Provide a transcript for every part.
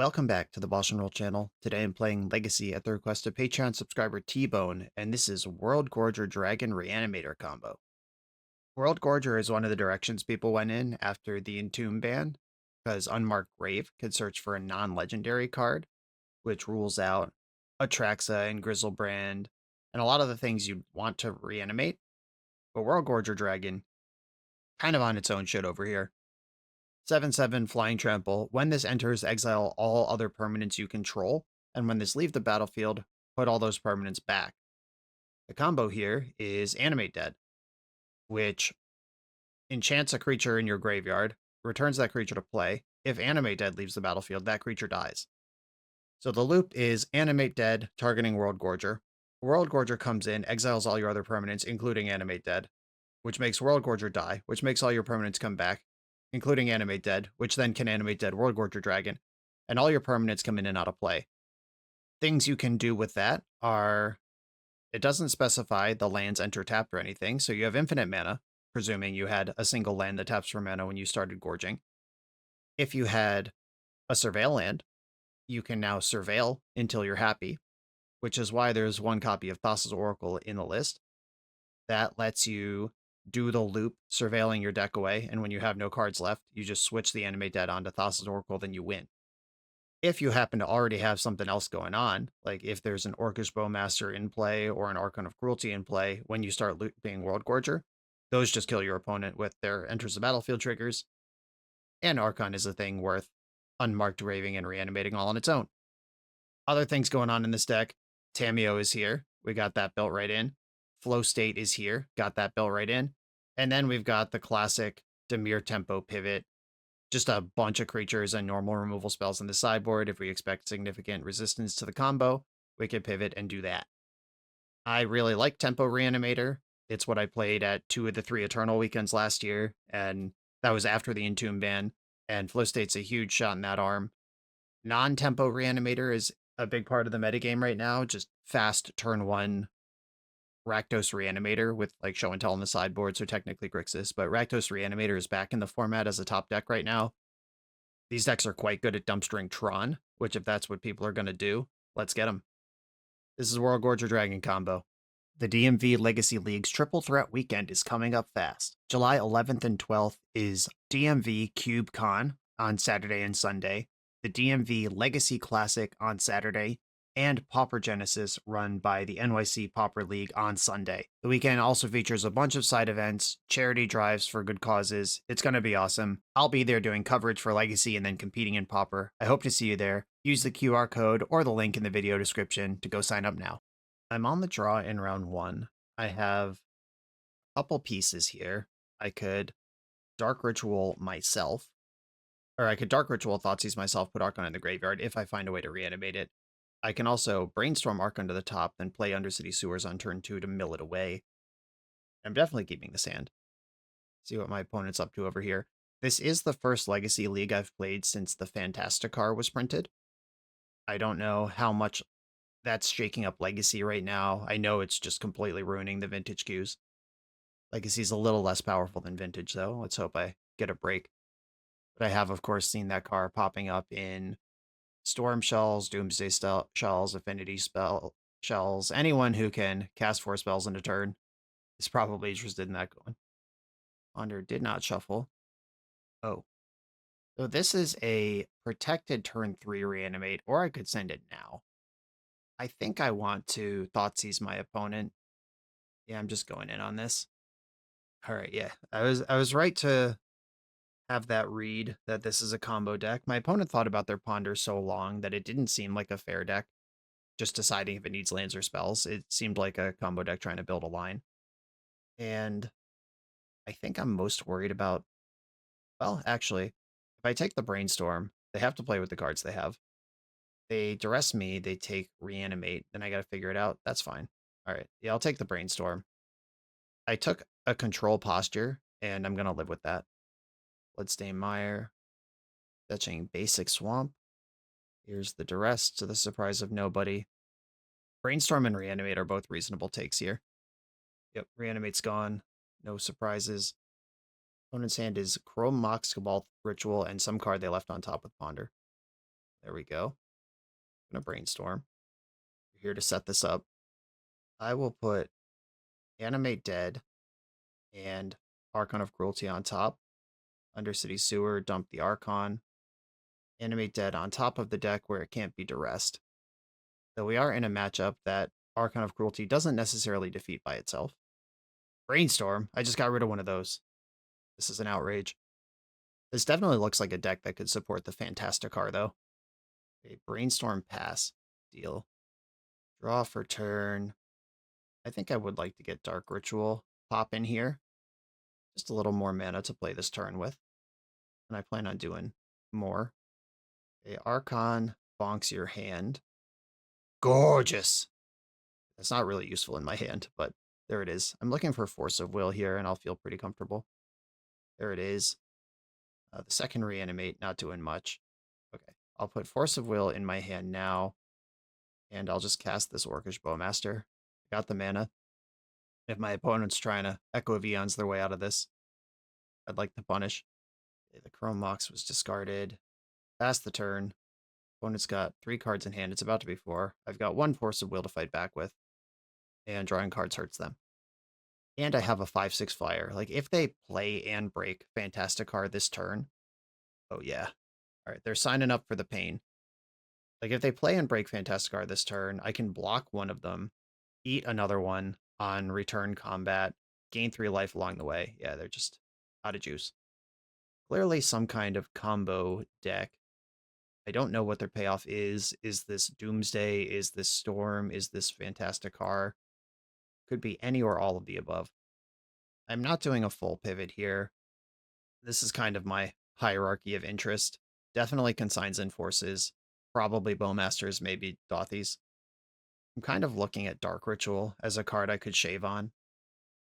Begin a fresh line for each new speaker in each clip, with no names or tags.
Welcome back to the BoshNRoll channel. Today I'm playing Legacy at the request of Patreon subscriber T-Bone, and this is Worldgorger Dragon Reanimator combo. Worldgorger is one of the directions people went in after the Entomb ban, because Unmarked Grave could search for a non-legendary card, which rules out Atraxa and Grizzlebrand, and a lot of the things you'd want to reanimate. But Worldgorger Dragon, kind of on its own shit over here. 7/7 Flying Trample. When this enters, exile all other permanents you control, and when this leave the battlefield, put all those permanents back. The combo here is Animate Dead, which enchants a creature in your graveyard, returns that creature to play. If Animate Dead leaves the battlefield, that creature dies. So the loop is Animate Dead, targeting Worldgorger. Worldgorger comes in, exiles all your other permanents, including Animate Dead, which makes Worldgorger die, which makes all your permanents come back, including Animate Dead, which then can Animate Dead Worldgorger Dragon, and all your permanents come in and out of play. Things you can do with that are, it doesn't specify the lands enter tapped or anything, so you have infinite mana, presuming you had a single land that taps for mana when you started Gorging. If you had a Surveil land, you can now Surveil until you're happy, which is why there's one copy of Thassa's Oracle in the list. That lets you do the loop, surveilling your deck away, and when you have no cards left, you just switch the Animate Dead onto Thassa's Oracle, then you win. If you happen to already have something else going on, like if there's an Orcish Bowmaster in play or an Archon of Cruelty in play when you start looping Worldgorger, those just kill your opponent with their enters the battlefield triggers, and Archon is a thing worth unmarked raving and reanimating all on its own. Other things going on in this deck, Tamiyo is here. We got that built right in. Flow State is here. Got that built right in. And then we've got the classic Dimir Tempo pivot. Just a bunch of creatures and normal removal spells in the sideboard. If we expect significant resistance to the combo, we can pivot and do that. I really like Tempo Reanimator. It's what I played at 2 of the 3 Eternal weekends last year, and that was after the Entomb ban, and Flow State's a huge shot in that arm. Non-Tempo Reanimator is a big part of the metagame right now, just fast turn 1 Rakdos Reanimator with like show and tell on the sideboard, so technically Grixis, but Rakdos Reanimator is back in the format as a top deck right now. These decks are quite good at dumpstering Tron, which if that's what people are going to do, let's get them. This is Worldgorger Dragon combo. The DMV Legacy League's Triple Threat Weekend is coming up fast. July 11th and 12th is DMV Cube Con on Saturday and Sunday, the DMV Legacy Classic on Saturday, and Pauper Genesis run by the NYC Pauper League on Sunday. The weekend also features a bunch of side events, charity drives for good causes. It's going to be awesome. I'll be there doing coverage for Legacy and then competing in Pauper. I hope to see you there. Use the QR code or the link in the video description to go sign up now. I'm on the draw in round 1. I have a couple pieces here. I could Dark Ritual myself, or I could Dark Ritual Thoughtseize myself, put Archon in the graveyard if I find a way to reanimate it. I can also Brainstorm Archon to the top, then play Undercity Sewers on turn 2 to mill it away. I'm definitely keeping this hand. See what my opponent's up to over here. This is the first Legacy League I've played since the Fantasticar was printed. I don't know how much that's shaking up Legacy right now. I know it's just completely ruining the Vintage queues. Legacy's a little less powerful than Vintage, though. Let's hope I get a break. But I have, of course, seen that card popping up in Storm Shells, Doomsday Shells, Affinity Shells. Anyone who can cast 4 spells in a turn is probably interested in that going. Ponder did not shuffle. Oh. So this is a protected turn 3 reanimate, or I could send it now. I think I want to Thoughtseize my opponent. Yeah, I'm just going in on this. All right, yeah. I was right to have that read that this is a combo deck. My opponent thought about their Ponder so long that it didn't seem like a fair deck. Just deciding if it needs lands or spells. It seemed like a combo deck trying to build a line. And I think I'm most worried about, well, actually, if I take the Brainstorm, they have to play with the cards they have. They duress me, they take Reanimate, then I gotta figure it out. That's fine. All right, yeah, I'll take the Brainstorm. I took a control posture, and I'm gonna live with that. Bloodstain Mire, fetching Basic Swamp. Here's the duress to the surprise of nobody. Brainstorm and Reanimate are both reasonable takes here. Yep, Reanimate's gone. No surprises. Opponent's hand is Chrome Mox, Cabal Ritual, and some card they left on top with Ponder. There we go. I'm gonna brainstorm. We're here to set this up. I will put Animate Dead and Archon of Cruelty on top. Undercity Sewer, dump the Archon. Animate Dead on top of the deck where it can't be duressed. Though we are in a matchup that Archon of Cruelty doesn't necessarily defeat by itself. Brainstorm? I just got rid of one of those. This is an outrage. This definitely looks like a deck that could support the Fantasticar, though. Okay, Brainstorm pass. Deal. Draw for turn. I think I would like to get Dark Ritual pop in here. Just a little more mana to play this turn with. And I plan on doing more. Okay, Archon bonks your hand. Gorgeous! That's not really useful in my hand, but there it is. I'm looking for Force of Will here, and I'll feel pretty comfortable. There it is. The second Reanimate, not doing much. Okay, I'll put Force of Will in my hand now, and I'll just cast this Orcish Bowmaster. Got the mana. If my opponent's trying to Echo of Eons their way out of this, I'd like to punish. Okay, the Chrome Mox was discarded. Pass the turn. Opponent's got 3 cards in hand. It's about to be 4. I've got 1 Force of Will to fight back with, and drawing cards hurts them. And I have a 5/6 flyer. Like, if they play and break Fantasticar this turn, oh yeah. All right, they're signing up for the pain. Like, if they play and break Fantasticar this turn, I can block one of them, eat another one on return combat, gain 3 life along the way. Yeah, they're just out of juice. Clearly some kind of combo deck. I don't know what their payoff is. Is this Doomsday? Is this Storm? Is this Fantasticar? Could be any or all of the above. I'm not doing a full pivot here. This is kind of my hierarchy of interest. Definitely Consigns and Forces. Probably Bowmasters, maybe Dothies. I'm kind of looking at Dark Ritual as a card I could shave on.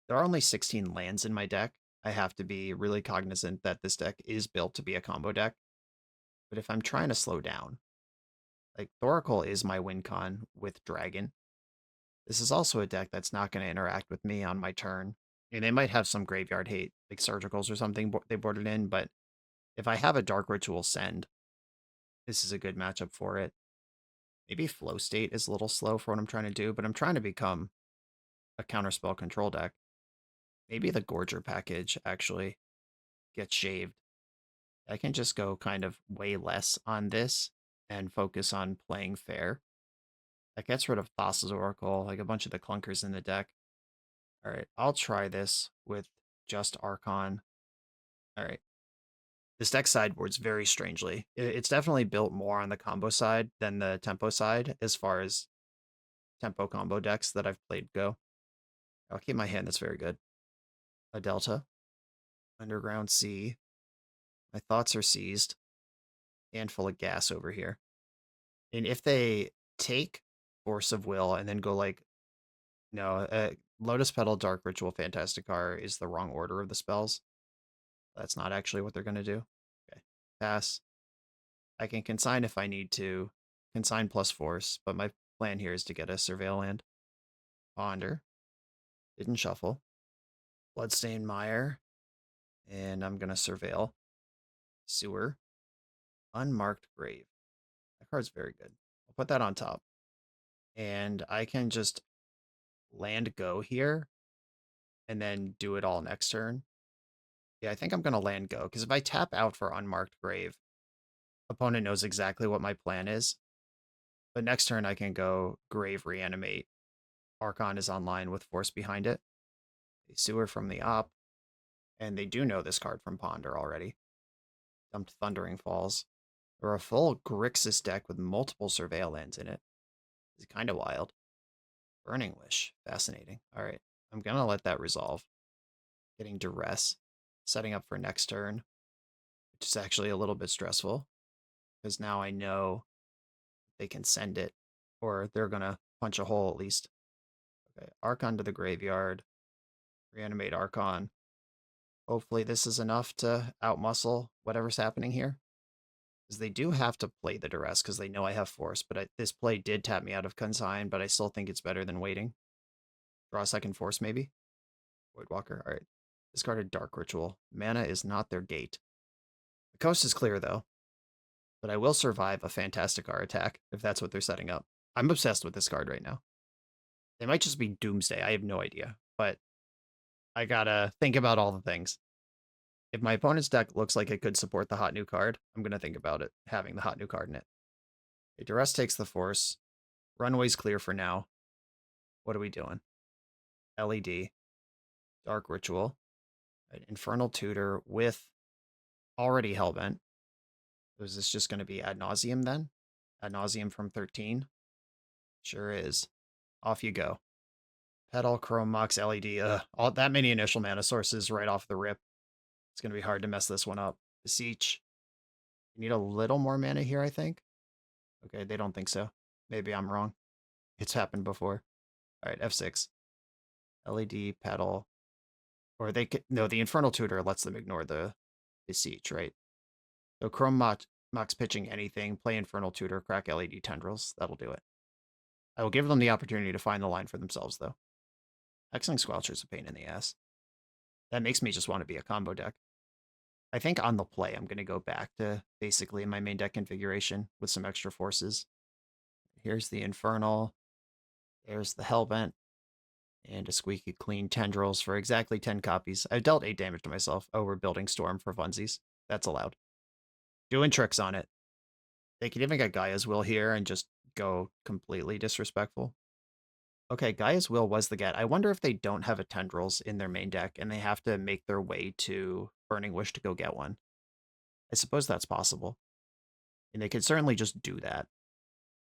There are only 16 lands in my deck. I have to be really cognizant that this deck is built to be a combo deck. But if I'm trying to slow down, like Thoracle is my win con with Dragon. This is also a deck that's not going to interact with me on my turn. And they might have some graveyard hate, like Surgicals or something they boarded in, but if I have a Dark Ritual Send, this is a good matchup for it. Maybe Flow State is a little slow for what I'm trying to do, but I'm trying to become a counterspell control deck. Maybe the Gorger package actually gets shaved. I can just go kind of way less on this and focus on playing fair. That gets rid of Thassa's Oracle, like a bunch of the clunkers in the deck. All right, I'll try this with just Archon. All right. This deck sideboards very strangely. It's definitely built more on the combo side than the tempo side as far as tempo combo decks that I've played go. I'll keep my hand, that's very good. A Delta. Underground Sea. My thoughts are seized. Handful of gas over here. And if they take Force of Will and then go like, no, Lotus Petal, Dark Ritual, Fantasticar is the wrong order of the spells. That's not actually what they're going to do. Okay, pass. I can consign if I need to. Consign plus Force, but my plan here is to get a Surveil land. Ponder. Didn't shuffle. Bloodstained Mire. And I'm going to Surveil. Sewer. Unmarked Grave. That card's very good. I'll put that on top. And I can just land go here and then do it all next turn. Yeah, I think I'm going to land go, because if I tap out for Unmarked Grave, opponent knows exactly what my plan is. But next turn I can go Grave Reanimate. Archon is online with Force behind it. They Sewer from the op. And they do know this card from Ponder already. Dumped Thundering Falls. Or a full Grixis deck with multiple Surveil lands in it. It's kind of wild. Burning Wish. Fascinating. Alright, I'm going to let that resolve. Getting Duress. Setting up for next turn. Which is actually a little bit stressful. Because now I know they can send it. Or they're going to punch a hole at least. Okay, Archon to the graveyard. Reanimate Archon. Hopefully this is enough to outmuscle whatever's happening here. Because they do have to play the Duress because they know I have Force, but this play did tap me out of Consign, but I still think it's better than waiting. Draw a second Force, maybe? Voidwalker, alright. Discarded Dark Ritual. Mana is not their gate. The coast is clear, though. but I will survive a Fantastic Art attack if that's what they're setting up. I'm obsessed with this card right now. It might just be Doomsday. I have no idea, but I gotta think about all the things. If my opponent's deck looks like it could support the hot new card, I'm gonna think about it having the hot new card in it. Okay, Duress takes the force. Runway's clear for now. What are we doing? LED, Dark Ritual, right, Infernal Tutor with already Hellbent. Is this just going to be Ad Nauseam then? Ad Nauseam from 13? Sure is. Off you go. Petal, Chrome, Mox, LED. All that many initial mana sources right off the rip. It's going to be hard to mess this one up. Beseech. You need a little more mana here, I think. Okay, they don't think so. Maybe I'm wrong. It's happened before. All right, F6. LED, Petal. Or they could... No, the Infernal Tutor lets them ignore the Beseech, right? So Chrome Mox pitching anything, play Infernal Tutor, crack LED Tendrils. That'll do it. I will give them the opportunity to find the line for themselves, though. Hexing Squelcher's a pain in the ass. That makes me just want to be a combo deck. I think on the play, I'm going to go back to basically my main deck configuration with some extra forces. Here's the Infernal. There's the Hellbent. And a squeaky clean Tendrils for exactly 10 copies. I've dealt 8 damage to myself. Oh, we're building Storm for funsies. That's allowed. Doing tricks on it. They could even get Gaia's Will here and just go completely disrespectful. Okay, Gaia's Will was the get. I wonder if they don't have a Tendrils in their main deck and they have to make their way to Burning Wish to go get one. I suppose that's possible. And they could certainly just do that.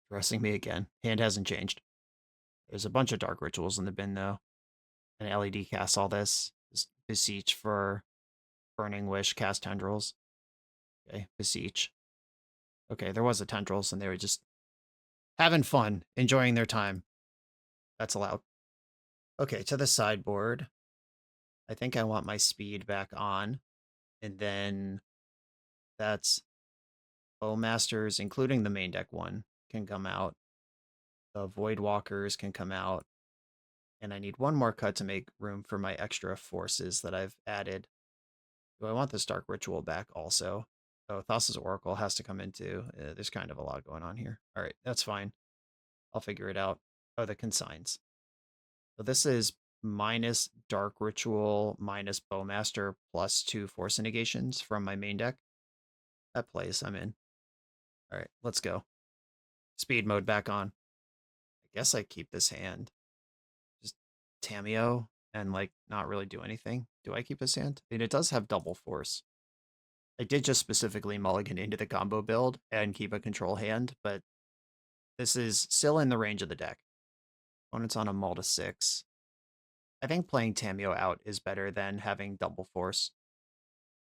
Dressing me again. Hand hasn't changed. There's a bunch of Dark Rituals in the bin, though. An LED casts all this. Just Beseech for Burning Wish, cast Tendrils. Okay, Beseech. Okay, there was a Tendrils, and they were just having fun, enjoying their time. That's allowed. Okay, to the sideboard. I think I want my speed back on. And then that's Bowmasters, including the main deck one, can come out. The Voidwalkers can come out. And I need one more cut to make room for my extra forces that I've added. Do I want this Dark Ritual back also? Oh, Thassa's Oracle has to come into. There's kind of a lot going on here. All right, that's fine. I'll figure it out. Oh, the consigns. So this is minus Dark Ritual, minus Bowmaster, plus 2 force negations from my main deck. That plays, I'm in. All right, let's go. Speed mode back on. I guess I keep this hand. Just Tameo and like not really do anything. Do I keep this hand? I mean, it does have double force. I did just specifically mulligan into the combo build and keep a control hand, but this is still in the range of the deck. Opponent's on a mull to 6. I think playing Tameo out is better than having double force.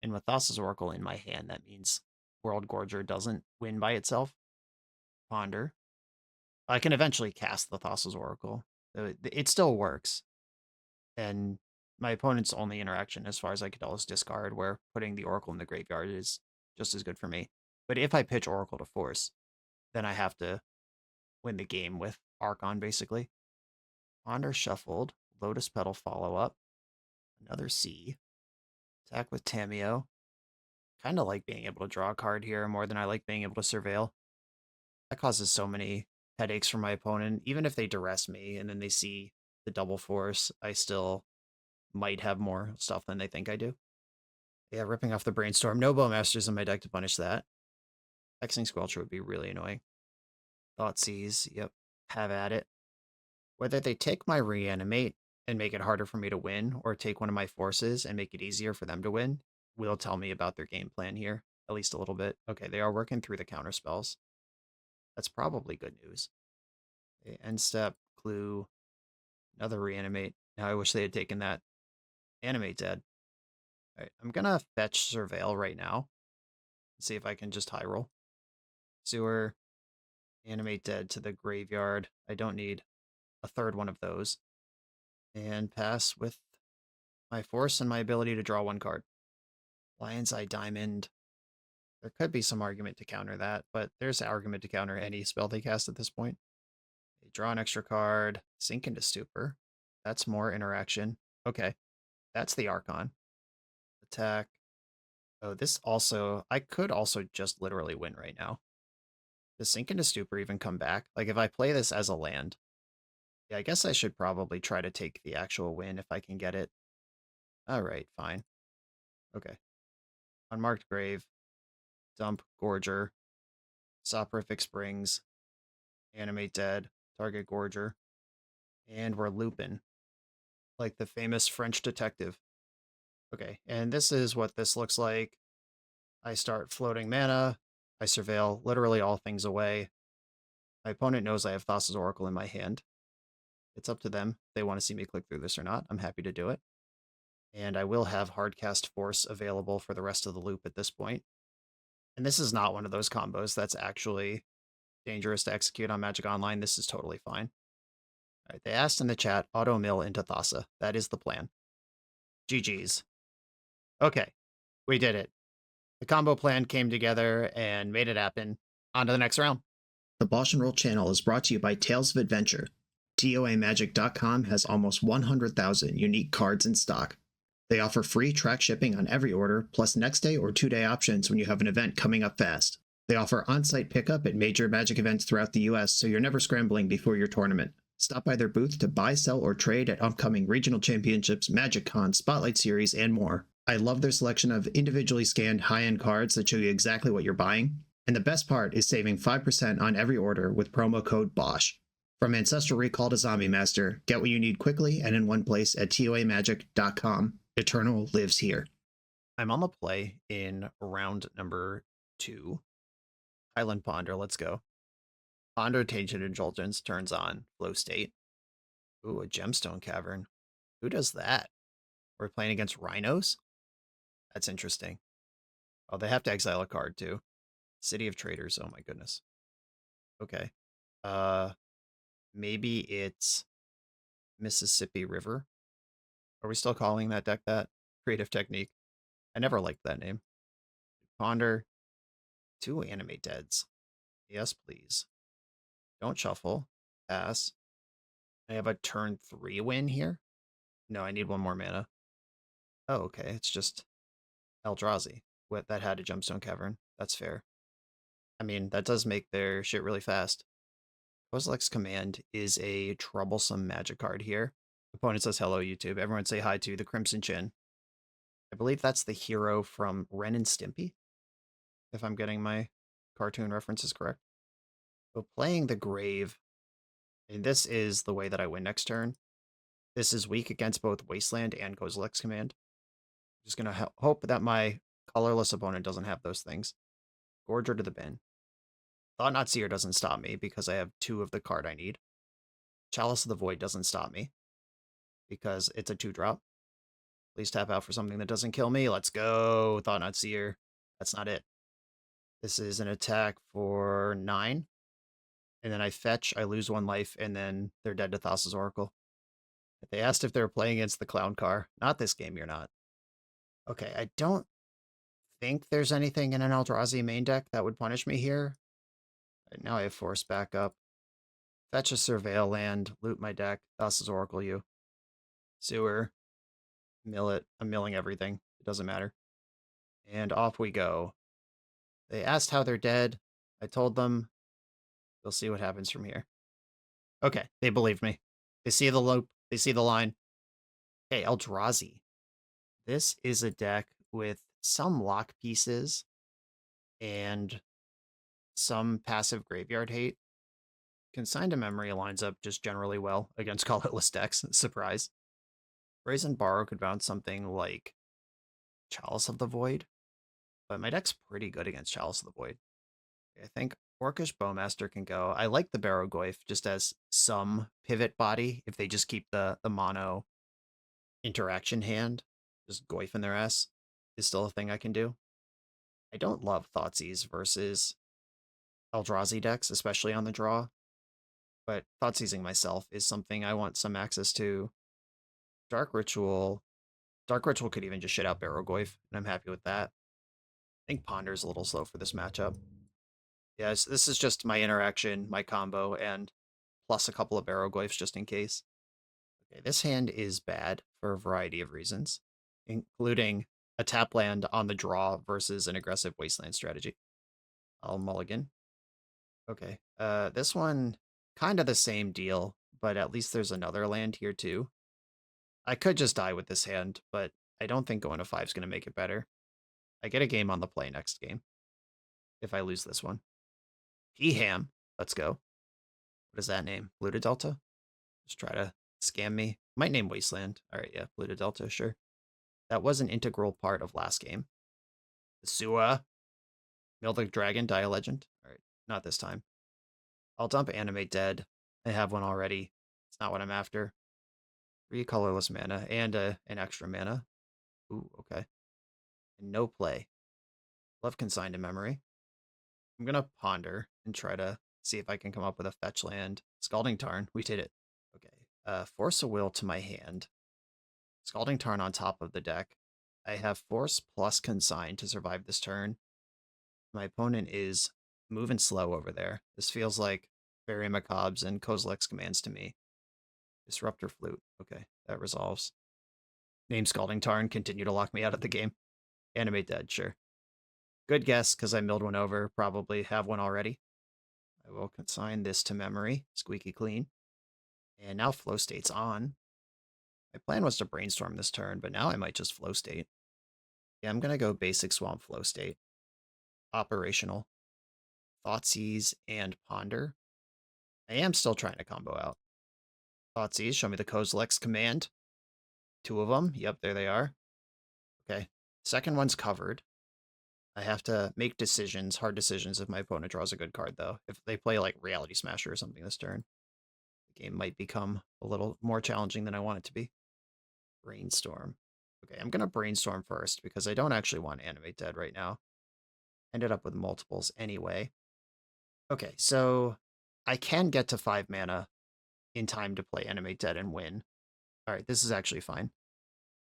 And with Thassa's Oracle in my hand, that means Worldgorger doesn't win by itself. Ponder. I can eventually cast the Thassa's Oracle. It still works. And my opponent's only interaction, as far as I could tell, is discard, where putting the Oracle in the graveyard is just as good for me. But if I pitch Oracle to force, then I have to win the game with Archon, basically. Ponder shuffled. Lotus Petal follow-up. Another C. Attack with Tameo. Kind of like being able to draw a card here more than I like being able to surveil. That causes so many headaches for my opponent. Even if they duress me and then they see the double force, I still might have more stuff than they think I do. Yeah, ripping off the Brainstorm. No Bowmasters in my deck to punish that. Hexing Squelcher would be really annoying. Thoughtseize, yep. Have at it. Whether they take my Reanimate and make it harder for me to win, or take one of my forces and make it easier for them to win, will tell me about their game plan here, at least a little bit. Okay, they are working through the counter spells. That's probably good news. Okay, end step, clue, another Reanimate. Now I wish they had taken that. Animate dead. Alright, I'm gonna fetch Surveil right now. See if I can just high roll. Sewer, Animate dead to the graveyard. I don't need a third one of those. And pass with my force and my ability to draw one card. Lion's Eye Diamond. There could be some argument to counter that, but there's argument to counter any spell they cast at this point. They draw an extra card, sink into Stupor. That's more interaction. Okay, that's the Archon. Attack. Oh, this also, I could also just literally win right now. Does Sink into Stupor even come back? Like, if I play this as a land, yeah, I guess I should probably try to take the actual win if I can get it. All right, fine. Okay. Unmarked Grave, Dump, Gorger, Soporific Springs, Animate Dead, Target Gorger, and we're looping. Like the famous French detective. Okay, and this is what this looks like. I start floating mana. I surveil literally all things away. My opponent knows I have Thassa's Oracle in my hand. It's up to them if they want to see me click through this or not. I'm happy to do it. And I will have Hardcast Force available for the rest of the loop at this point. And this is not one of those combos that's actually dangerous to execute on Magic Online. This is totally fine. All right, they asked in the chat, auto mill into Thassa. That is the plan. GG's. Okay, we did it. The combo plan came together and made it happen. On to the next round. The BoshNRoll channel is brought to you by Tales of Adventure. TOAMagic.com has almost 100,000 unique cards in stock. They offer free track shipping on every order, plus next day or 2-day options when you have an event coming up fast. They offer on-site pickup at major Magic events throughout the US, so you're never scrambling before your tournament. Stop by their booth to buy, sell, or trade at upcoming regional championships, Magic Con, Spotlight Series, and more. I love their selection of individually scanned high-end cards that show you exactly what you're buying. And the best part is saving 5% on every order with promo code BOSH. From Ancestral Recall to Zombie Master, get what you need quickly and in one place at TOAMagic.com. Eternal lives here. I'm on the play in round number 2. Highland Ponder, let's go. Ponder Tainted Indulgence turns on. Flow State. Ooh, a Gemstone Cavern. Who does that? We're playing against Rhinos? That's interesting. Oh, they have to exile a card too. City of Traders, oh my goodness. Okay. Maybe it's Mississippi River. Are we still calling that deck that? Creative Technique. I never liked that name. Ponder. 2 Animate Deads. Yes, please. Don't shuffle. Pass. I have a turn 3 win here? No, I need 1 more mana. Oh, okay. It's just Eldrazi. What that had a Gemstone Cavern. That's fair. I mean, that does make their shit really fast. Kozilek's Command is a troublesome magic card here. Opponent says hello, YouTube. Everyone say hi to the Crimson Chin. I believe that's the hero from Ren and Stimpy, if I'm getting my cartoon references correct. So playing the Grave, and this is the way that I win next turn. This is weak against both Wasteland and Kozilek's Command. Just going to hope that my colorless opponent doesn't have those things. Gorger to the bin. Thought-Knot Seer doesn't stop me because I have 2 of the card I need. Chalice of the Void doesn't stop me because it's a 2-drop. Please tap out for something that doesn't kill me. Let's go. Thought-Knot Seer. That's not it. This is an attack for 9. And then I fetch, I lose 1 life, and then they're dead to Thassa's Oracle. They asked if they were playing against the Clown Car. Not this game, you're not. Okay, I don't think there's anything in an Eldrazi main deck that would punish me here. Right, now I have Force back up. Fetch a Surveil land, loot my deck, Thassa's Oracle you. Sewer. Mill it. I'm milling everything. It doesn't matter. And off we go. They asked how they're dead. I told them. We'll see what happens from here. Okay, they believed me. They see the loop. They see the line. Okay, Eldrazi. This is a deck with some lock pieces and some passive graveyard hate. Consigned to Memory lines up just generally well against colorless decks. Surprise. Brazen Borrow could bounce something like Chalice of the Void, but my deck's pretty good against Chalice of the Void. I think Orcish Bowmaster can go. I like the Barrowgoyf just as some pivot body if they just keep the mono interaction hand. Just Goyf in their ass is still a thing I can do. I don't love Thoughtseize versus Eldrazi decks, especially on the draw. But Thoughtseizing myself is something I want some access to. Dark Ritual. Dark Ritual could even just shit out Barrowgoyf, and I'm happy with that. I think Ponder's a little slow for this matchup. Yes, this is just my interaction, my combo, and plus a couple of Barrowgoyfs just in case. Okay, this hand is bad for a variety of reasons, including a tap land on the draw versus an aggressive wasteland strategy. I'll mulligan. Okay. This one, kind of the same deal, but at least there's another land here too. I could just die with this hand, but I don't think going to 5 is going to make it better. I get a game on the play next game if I lose this one. P-Ham. Let's go. What is that name? Blue to Delta? Just try to scam me. Might name Wasteland. All right, yeah, Blue to Delta, sure. That was an integral part of last game. The Sua. Mildic Dragon, Die a Legend. All right, not this time. I'll dump Animate Dead. I have one already. It's not what I'm after. 3 colorless mana and an extra mana. Ooh, okay. And no play. Love Consigned to Memory. I'm going to ponder and try to see if I can come up with a fetch land. Scalding Tarn. We did it. Okay. Force a Will to my hand. Scalding Tarn on top of the deck. I have Force plus Consign to survive this turn. My opponent is moving slow over there. This feels like Fairy Macabres and Kozilek's commands to me. Disruptor Flute. Okay, that resolves. Name Scalding Tarn. Continue to lock me out of the game. Animate Dead, sure. Good guess, because I milled one over. Probably have one already. I will consign this to memory. Squeaky clean. And now Flow State's on. My plan was to brainstorm this turn, but now I might just Flow State. Yeah, I'm going to go basic Swamp Flow State. Operational. Thoughtseize and Ponder. I am still trying to combo out. Thoughtseize, show me the Kozilek's command. 2 of them. Yep, there they are. Okay. Second one's covered. I have to make decisions, hard decisions, if my opponent draws a good card, though. If they play, like, Reality Smasher or something this turn, the game might become a little more challenging than I want it to be. Brainstorm. Okay, I'm going to brainstorm first, because I don't actually want Animate Dead right now. Ended up with multiples anyway. Okay, so I can get to 5 mana in time to play Animate Dead and win. All right, this is actually fine.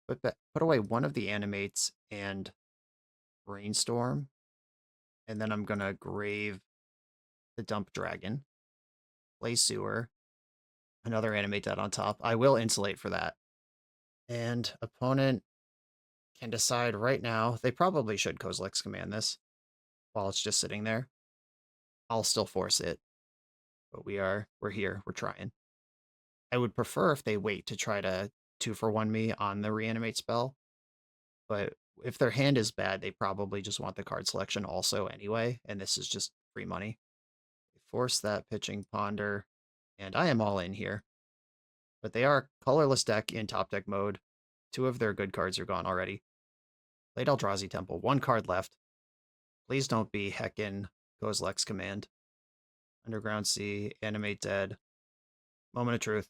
But put away one of the animates and brainstorm. And then I'm going to grave the dump dragon. Play sewer. Another Animate Dead on top. I will insulate for that. And opponent can decide right now. They probably should Kozilek's command this while it's just sitting there. I'll still force it. But we're here. We're trying. I would prefer if they wait to try to 2-for-1 me on the reanimate spell. But if their hand is bad, they probably just want the card selection also anyway, and this is just free money. Force that pitching Ponder, and I am all in here. But they are colorless deck in top deck mode. 2 of their good cards are gone already. Played Eldrazi Temple, 1 card left. Please don't be heckin' Kozilek's command. Underground Sea, Animate Dead. Moment of Truth.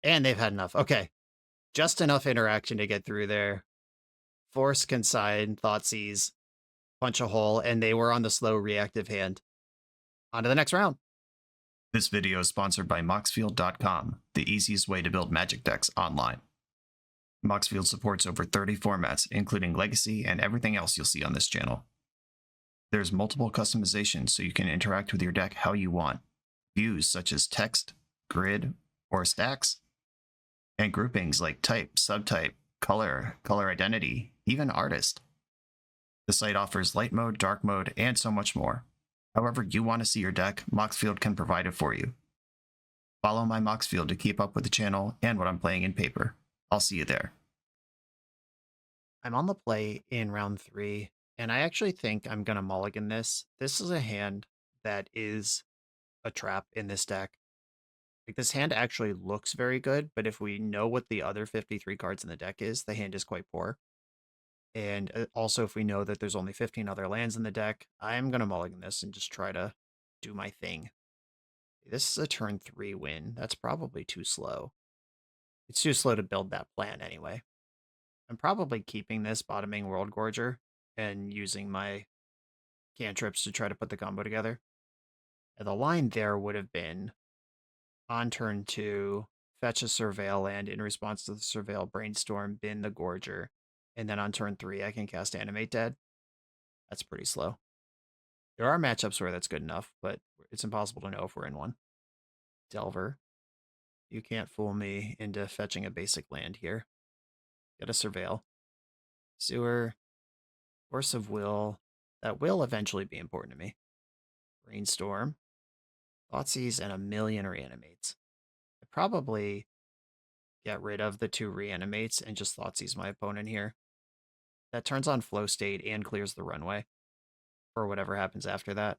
And they've had enough. Okay. Just enough interaction to get through there. Force Consign, Thoughtseize, punch a hole, and they were on the slow reactive hand. On to the next round.
This video is sponsored by Moxfield.com, the easiest way to build Magic decks online. Moxfield supports over 30 formats, including Legacy and everything else you'll see on this channel. There's multiple customizations so you can interact with your deck how you want. Views such as text, grid, or stacks. And groupings like type, subtype, color, color identity, even artist. The site offers light mode, dark mode, and so much more. However you want to see your deck, Moxfield can provide it for you. Follow my Moxfield to keep up with the channel and what I'm playing in paper. I'll see you there.
I'm on the play in round 3, and I actually think I'm going to mulligan this. This is a hand that is a trap in this deck. Like, this hand actually looks very good, but if we know what the other 53 cards in the deck is, the hand is quite poor. And also, if we know that there's only 15 other lands in the deck, I'm going to mulligan this and just try to do my thing. This is a turn 3 win. That's probably too slow. It's too slow to build that plan anyway. I'm probably keeping this bottoming Worldgorger and using my cantrips to try to put the combo together. And the line there would have been on turn 2, fetch a Surveil land in response to the Surveil, brainstorm, bin the Gorger. And then on turn 3, I can cast Animate Dead. That's pretty slow. There are matchups where that's good enough, but it's impossible to know if we're in one. Delver. You can't fool me into fetching a basic land here. Get a Surveil. Sewer, Force of Will. That will eventually be important to me. Brainstorm, Thoughtseize, and a million Reanimates. I probably get rid of the 2 Reanimates and just Thoughtseize my opponent here. That turns on Flow State and clears the runway for whatever happens after that.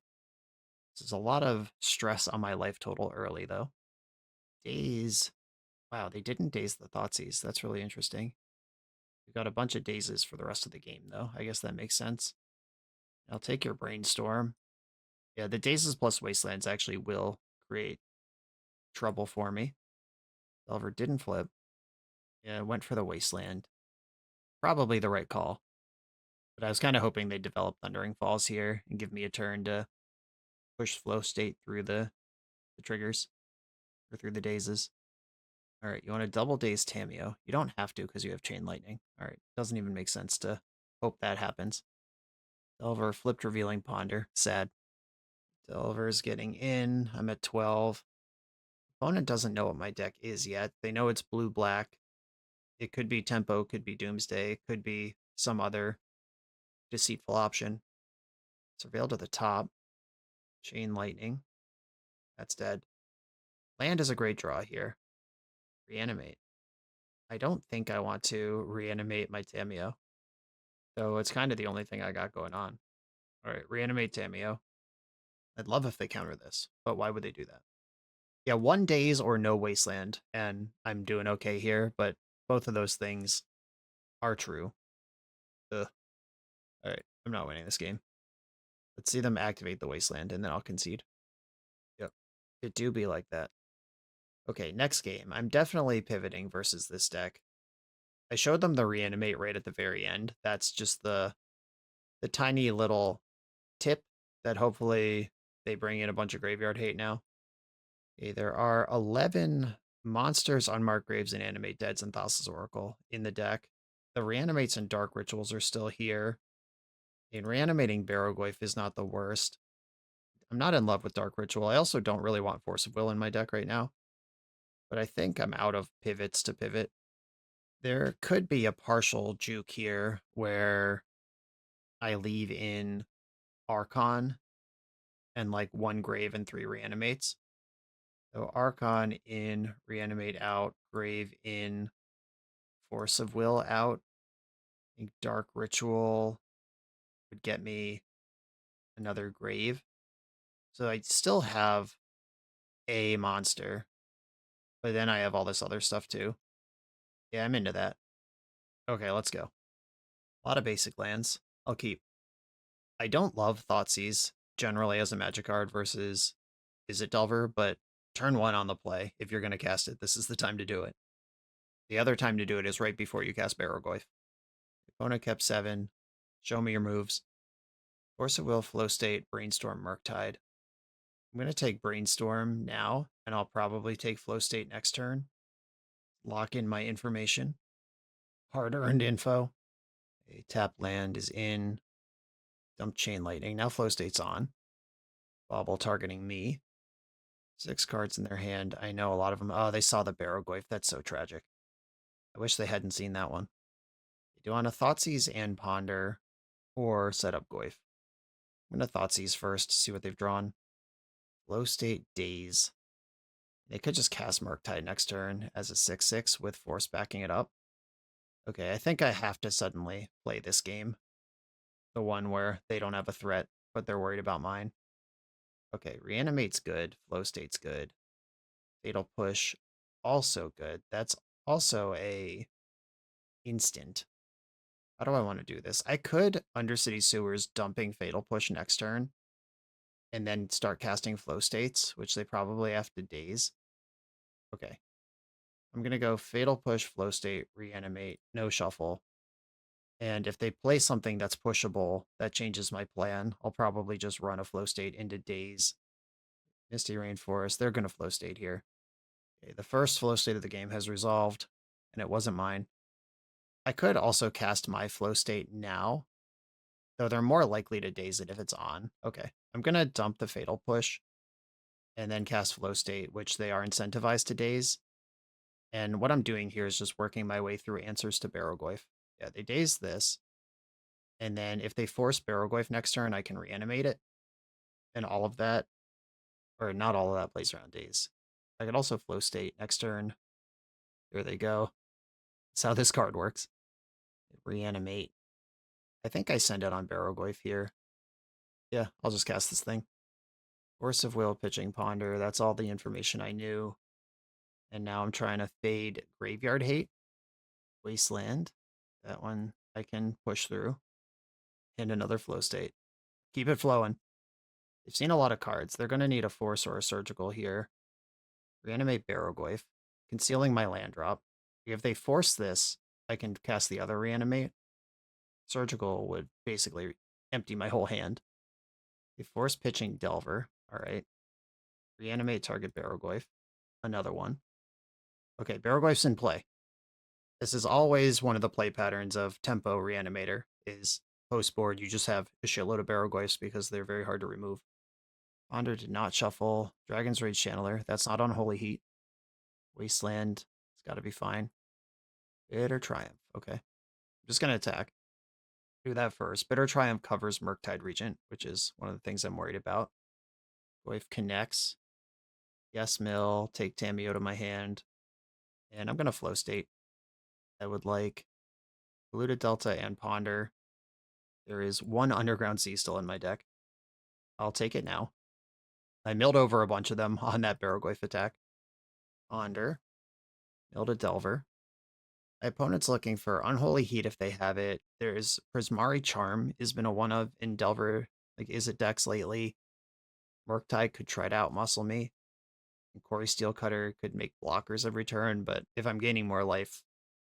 This is a lot of stress on my life total early, though. Daze. Wow, they didn't daze the Thoughtseize. That's really interesting. We've got a bunch of dazes for the rest of the game, though. I guess that makes sense. I'll take your Brainstorm. Yeah, the dazes plus Wastelands actually will create trouble for me. Delver didn't flip. Yeah, went for the Wasteland. Probably the right call. But I was kind of hoping they'd develop Thundering Falls here and give me a turn to push Flow State through the triggers. Or through the dazes. Alright, you want to double daze Tameo. You don't have to because you have Chain Lightning. Alright, doesn't even make sense to hope that happens. Delver flipped Revealing Ponder. Sad. Delver's getting in. I'm at 12. Opponent doesn't know what my deck is yet. They know it's blue-black. It could be Tempo, could be Doomsday, could be some other deceitful option. Surveil to the top. Chain Lightning. That's dead. Land is a great draw here. Reanimate. I don't think I want to reanimate my Tameo. So it's kind of the only thing I got going on. Alright, reanimate Tameo. I'd love if they counter this, but why would they do that? Yeah, 1 daze or no Wasteland, and I'm doing okay here, but both of those things are true. Ugh. Alright, I'm not winning this game. Let's see them activate the Wasteland, and then I'll concede. Yep. It do be like that. Okay, next game. I'm definitely pivoting versus this deck. I showed them the reanimate right at the very end. That's just the tiny little tip that hopefully they bring in a bunch of graveyard hate now. Okay, there are 11 monsters, unmarked graves, and animate deads and Thassa's Oracle in the deck. The reanimates and dark rituals are still here. And reanimating Barrowgoyf is not the worst. I'm not in love with Dark Ritual. I also don't really want Force of Will in my deck right now. But I think I'm out of pivots to pivot. There could be a partial juke here where I leave in Archon and like 1 grave and 3 reanimates. So Archon in, reanimate out, grave in, Force of Will out. I think Dark Ritual would get me another grave. So I still have a monster, but then I have all this other stuff too. Yeah, I'm into that. Okay, let's go. A lot of basic lands. I'll keep. I don't love Thoughtseize generally as a magic card versus Is It Delver, but turn 1 on the play. If you're going to cast it, this is the time to do it. The other time to do it is right before you cast Barrowgoyf. Opponent kept 7. Show me your moves. Force of Will, Flow State, Brainstorm, Murktide. I'm going to take Brainstorm now, and I'll probably take Flow State next turn. Lock in my information. Hard-earned info. A tap land is in. Dump Chain Lightning. Now Flow State's on. Bobble targeting me. 6 cards in their hand. I know a lot of them. Oh, they saw the Barrowgoyf. That's so tragic. I wish they hadn't seen that one. They do want a Thoughtseize and Ponder, or set up Goyf. I'm going to Thoughtseize first, see what they've drawn. Flow State, Daze. They could just cast Murktide next turn as a 6/6 with Force backing it up. Okay, I think I have to suddenly play this game. The one where they don't have a threat, but they're worried about mine. Okay, Reanimate's good. Flow State's good. Fatal Push, also good. That's also a instant. How do I want to do this? I could Undercity Sewers dumping Fatal Push next turn and then start casting Flow States, which they probably have to daze. Okay. I'm going to go Fatal Push, Flow State, Reanimate, no shuffle. And if they play something that's pushable, that changes my plan. I'll probably just run a Flow State into Daze. Misty Rainforest, they're going to Flow State here. Okay, the first Flow State of the game has resolved, and it wasn't mine. I could also cast my Flow State now, though they're more likely to daze it if it's on. Okay, I'm going to dump the Fatal Push and then cast Flow State, which they are incentivized to daze. And what I'm doing here is just working my way through answers to Barrowgoyf. Yeah, they daze this. And then if they force Barrowgoyf next turn, I can reanimate it. And all of that, or not all of that, plays around days. I could also flow state next turn. Here they go. That's how this card works. Reanimate. I think I send it on Barrowgoyf here. Yeah, I'll just cast this thing. Force of Will, pitching Ponder. That's all the information I knew. And now I'm trying to fade Graveyard Hate. Wasteland. That one I can push through. And another flow state. Keep it flowing. They've seen a lot of cards. They're going to need a Force or a Surgical here. Reanimate Barrowgoyf. Concealing my land drop. If they force this, I can cast the other Reanimate. Surgical would basically empty my whole hand. They force pitching Delver. Alright. Reanimate target Barrowgoyf. Another one. Okay, Barrowgoyf's in play. This is always one of the play patterns of Tempo Reanimator, is post-board you just have a shitload of Barrowgoyfs because they're very hard to remove. Ponder did not shuffle. Dragon's Rage Channeler. That's not Unholy Heat. Wasteland. It's got to be fine. Bitter Triumph. Okay. I'm just going to attack. Do that first. Bitter Triumph covers Murktide Regent, which is one of the things I'm worried about. Goyf connects. Yes, Mill. Take Tamiyo to my hand. And I'm going to flow state. I would like Polluted Delta and Ponder. There is one Underground Sea still in my deck. I'll take it now. I milled over a bunch of them on that Barrowgoyf attack. Ponder. Milled a Delver. My opponent's looking for Unholy Heat if they have it. There's Prismari Charm has been a one of in Delver. Like, is it decks lately? Murktide could try to outmuscle me. And Quarry Steelcutter could make blockers every turn, but if I'm gaining more life,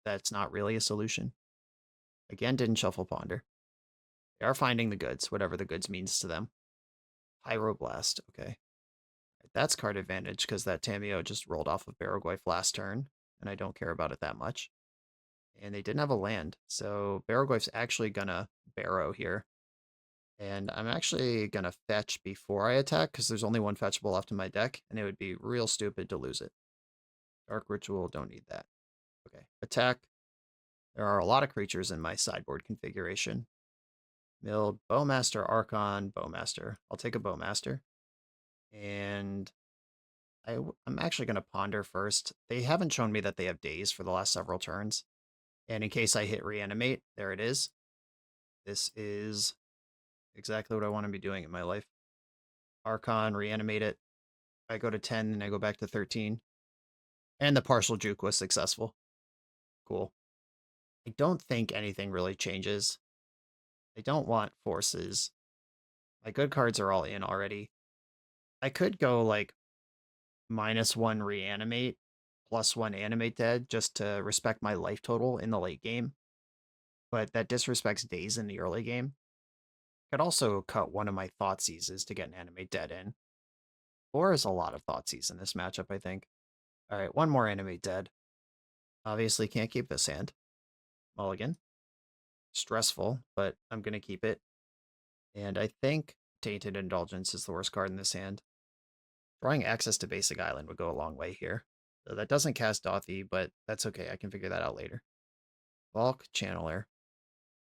that's not really a solution. Again, didn't shuffle Ponder. They are finding the goods, whatever the goods means to them. Pyroblast, okay. That's card advantage because that Tamiyo just rolled off of Barrowgoyf last turn, and I don't care about it that much. And they didn't have a land, so Barrowgoyf's actually gonna Barrow here. And I'm actually gonna fetch before I attack because there's only one fetchable left in my deck, and it would be real stupid to lose it. Dark Ritual, don't need that. Okay, attack. There are a lot of creatures in my sideboard configuration. Milled Bowmaster, Archon, Bowmaster. I'll take a Bowmaster. And I'm actually going to Ponder first. They haven't shown me that they have days for the last several turns. And in case I hit Reanimate, there it is. This is exactly what I want to be doing in my life. Archon, Reanimate it. I go to 10, and I go back to 13. And the partial juke was successful. Cool. I don't think anything really changes. I don't want forces. My good cards are all in already. I could go like -1 Reanimate, +1 Animate Dead just to respect my life total in the late game. But that disrespects days in the early game. Could also cut one of my Thoughtseizes to get an Animate Dead in. 4 is a lot of Thoughtseize in this matchup, I think. Alright, one more Animate Dead. Obviously can't keep this hand. Mulligan. Stressful, but I'm going to keep it. And I think Tainted Indulgence is the worst card in this hand. Drawing access to Basic Island would go a long way here. So that doesn't cast Dothy, but that's okay. I can figure that out later. Bulk Channeler.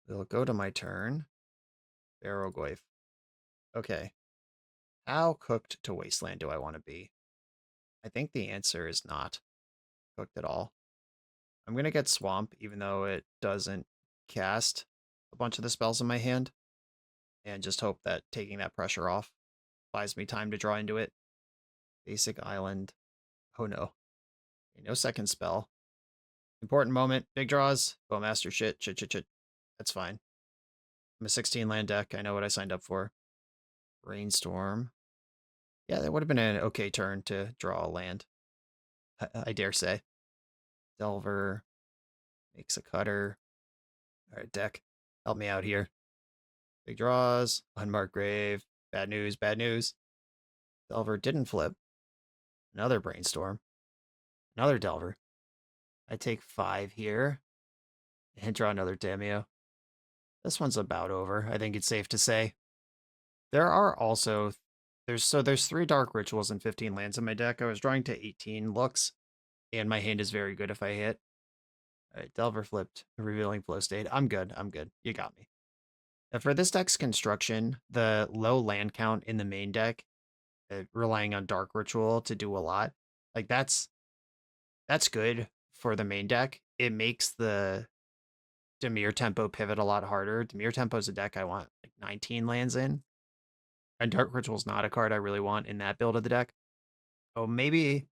It'll go to my turn. Barrowgoyf. Okay. How cooked to Wasteland do I want to be? I think the answer is not cooked at all. I'm going to get Swamp, even though it doesn't cast a bunch of the spells in my hand. And just hope that taking that pressure off buys me time to draw into it. Basic Island. Oh no. Okay, no second spell. Important moment. Big draws. Bowmaster shit. Shit. That's fine. I'm a 16 land deck. I know what I signed up for. Brainstorm. Yeah, that would have been an okay turn to draw a land. I dare say. Delver. Makes a cutter. Alright, deck. Help me out here. Big draws. Unmarked grave. Bad news. Delver didn't flip. Another Brainstorm. Another Delver. I take 5 here. And draw another Tamiyo. This one's about over, I think it's safe to say. There are also... There's 3 Dark Rituals and 15 lands in my deck. I was drawing to 18 looks. And my hand is very good if I hit. Alright, Delver flipped. Revealing flow state. I'm good. You got me. For this deck's construction, the low land count in the main deck, relying on Dark Ritual to do a lot, like that's good for the main deck. It makes the Demir Tempo pivot a lot harder. Demir Tempo is a deck I want like 19 lands in, and Dark Ritual's not a card I really want in that build of the deck. Oh, maybe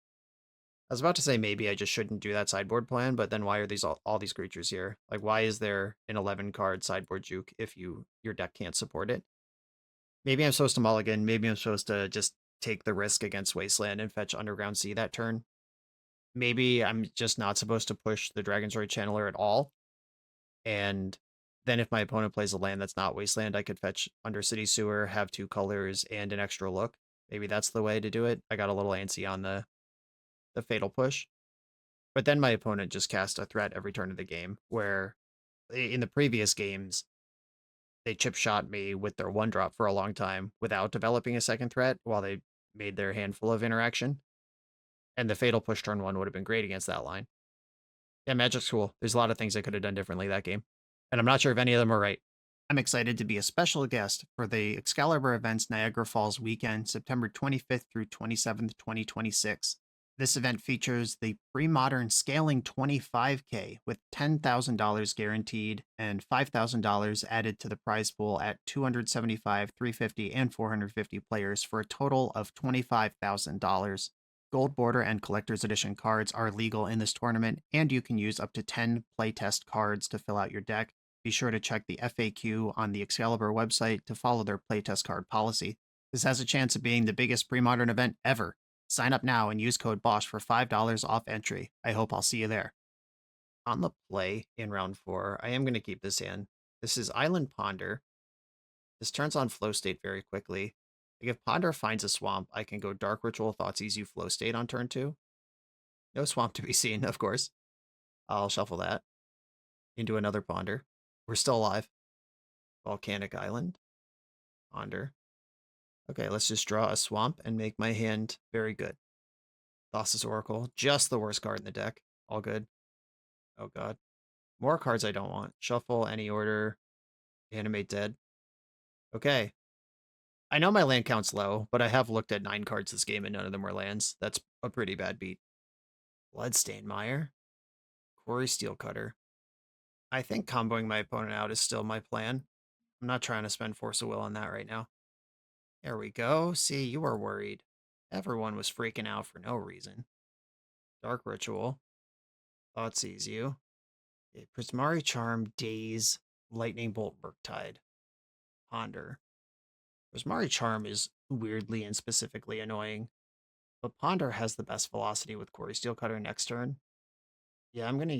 I was about to say maybe I just shouldn't do that sideboard plan, but then why are these all these creatures here? Like, why is there an 11 card sideboard juke if your deck can't support it? Maybe I'm supposed to mulligan. Maybe I'm supposed to just take the risk against Wasteland and fetch Underground Sea that turn. Maybe I'm just not supposed to push the Dragon's Roid Channeler at all. And then if my opponent plays a land that's not Wasteland, I could fetch Undercity Sewer, have 2 colors, and an extra look. Maybe that's the way to do it. I got a little antsy on the Fatal Push. But then my opponent just cast a threat every turn of the game, where in the previous games, they chip shot me with their 1-drop for a long time without developing a second threat while they made their handful of interaction. And the Fatal Push turn 1 would have been great against that line. Yeah, Magic's cool. There's a lot of things I could have done differently that game. And I'm not sure if any of them are right. I'm excited to be a special guest for the Excalibur event's Niagara Falls weekend, September 25th through 27th, 2026. This event features the pre-modern scaling 25K with $10,000 guaranteed and $5,000 added to the prize pool at 275, 350, and 450 players for a total of $25,000. Gold Border and Collector's Edition cards are legal in this tournament, and you can use up to 10 playtest cards to fill out your deck. Be sure to check the FAQ on the Excalibur website to follow their playtest card policy. This has a chance of being the biggest pre-modern event ever. Sign up now and use code BOSH for $5 off entry. I hope I'll see you there. On the play in round 4, I am going to keep this in. This is Island Ponder. This turns on flow state very quickly. Like if Ponder finds a swamp, I can go Dark Ritual Thoughtseize You flow state on turn 2. No swamp to be seen, of course. I'll shuffle that into another Ponder. We're still alive. Volcanic Island. Ponder. Okay, let's just draw a swamp and make my hand very good. Thassa's Oracle. Just the worst card in the deck. All good. Oh god. More cards I don't want. Shuffle, any order. Animate Dead. Okay. I know my land count's low, but I have looked at 9 cards this game and none of them were lands. That's a pretty bad beat. Bloodstained Mire. Quarry Steelcutter. I think comboing my opponent out is still my plan. I'm not trying to spend Force of Will on that right now. There we go. See, you were worried. Everyone was freaking out for no reason. Dark Ritual. Thoughtseize You. Okay, Prismari Charm, Daze, Lightning Bolt, Murktide. Ponder. Prismari Charm is weirdly and specifically annoying, but Ponder has the best velocity with Quarry Steelcutter next turn. Yeah, I'm gonna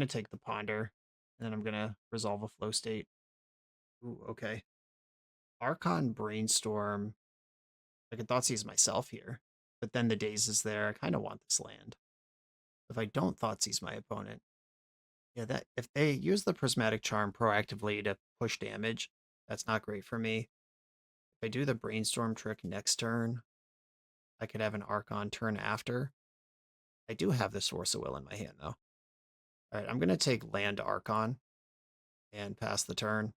take the Ponder, and then I'm gonna resolve a flow state. Ooh, okay. Archon Brainstorm. I could Thoughtseize myself here, but then the Daze is there. I kind of want this land. If I don't Thoughtseize my opponent, yeah, that if they use the Prismatic Charm proactively to push damage, that's not great for me. If I do the Brainstorm trick next turn, I could have an Archon turn after. I do have the Source of Will in my hand, though. All right, I'm going to take land Archon and pass the turn.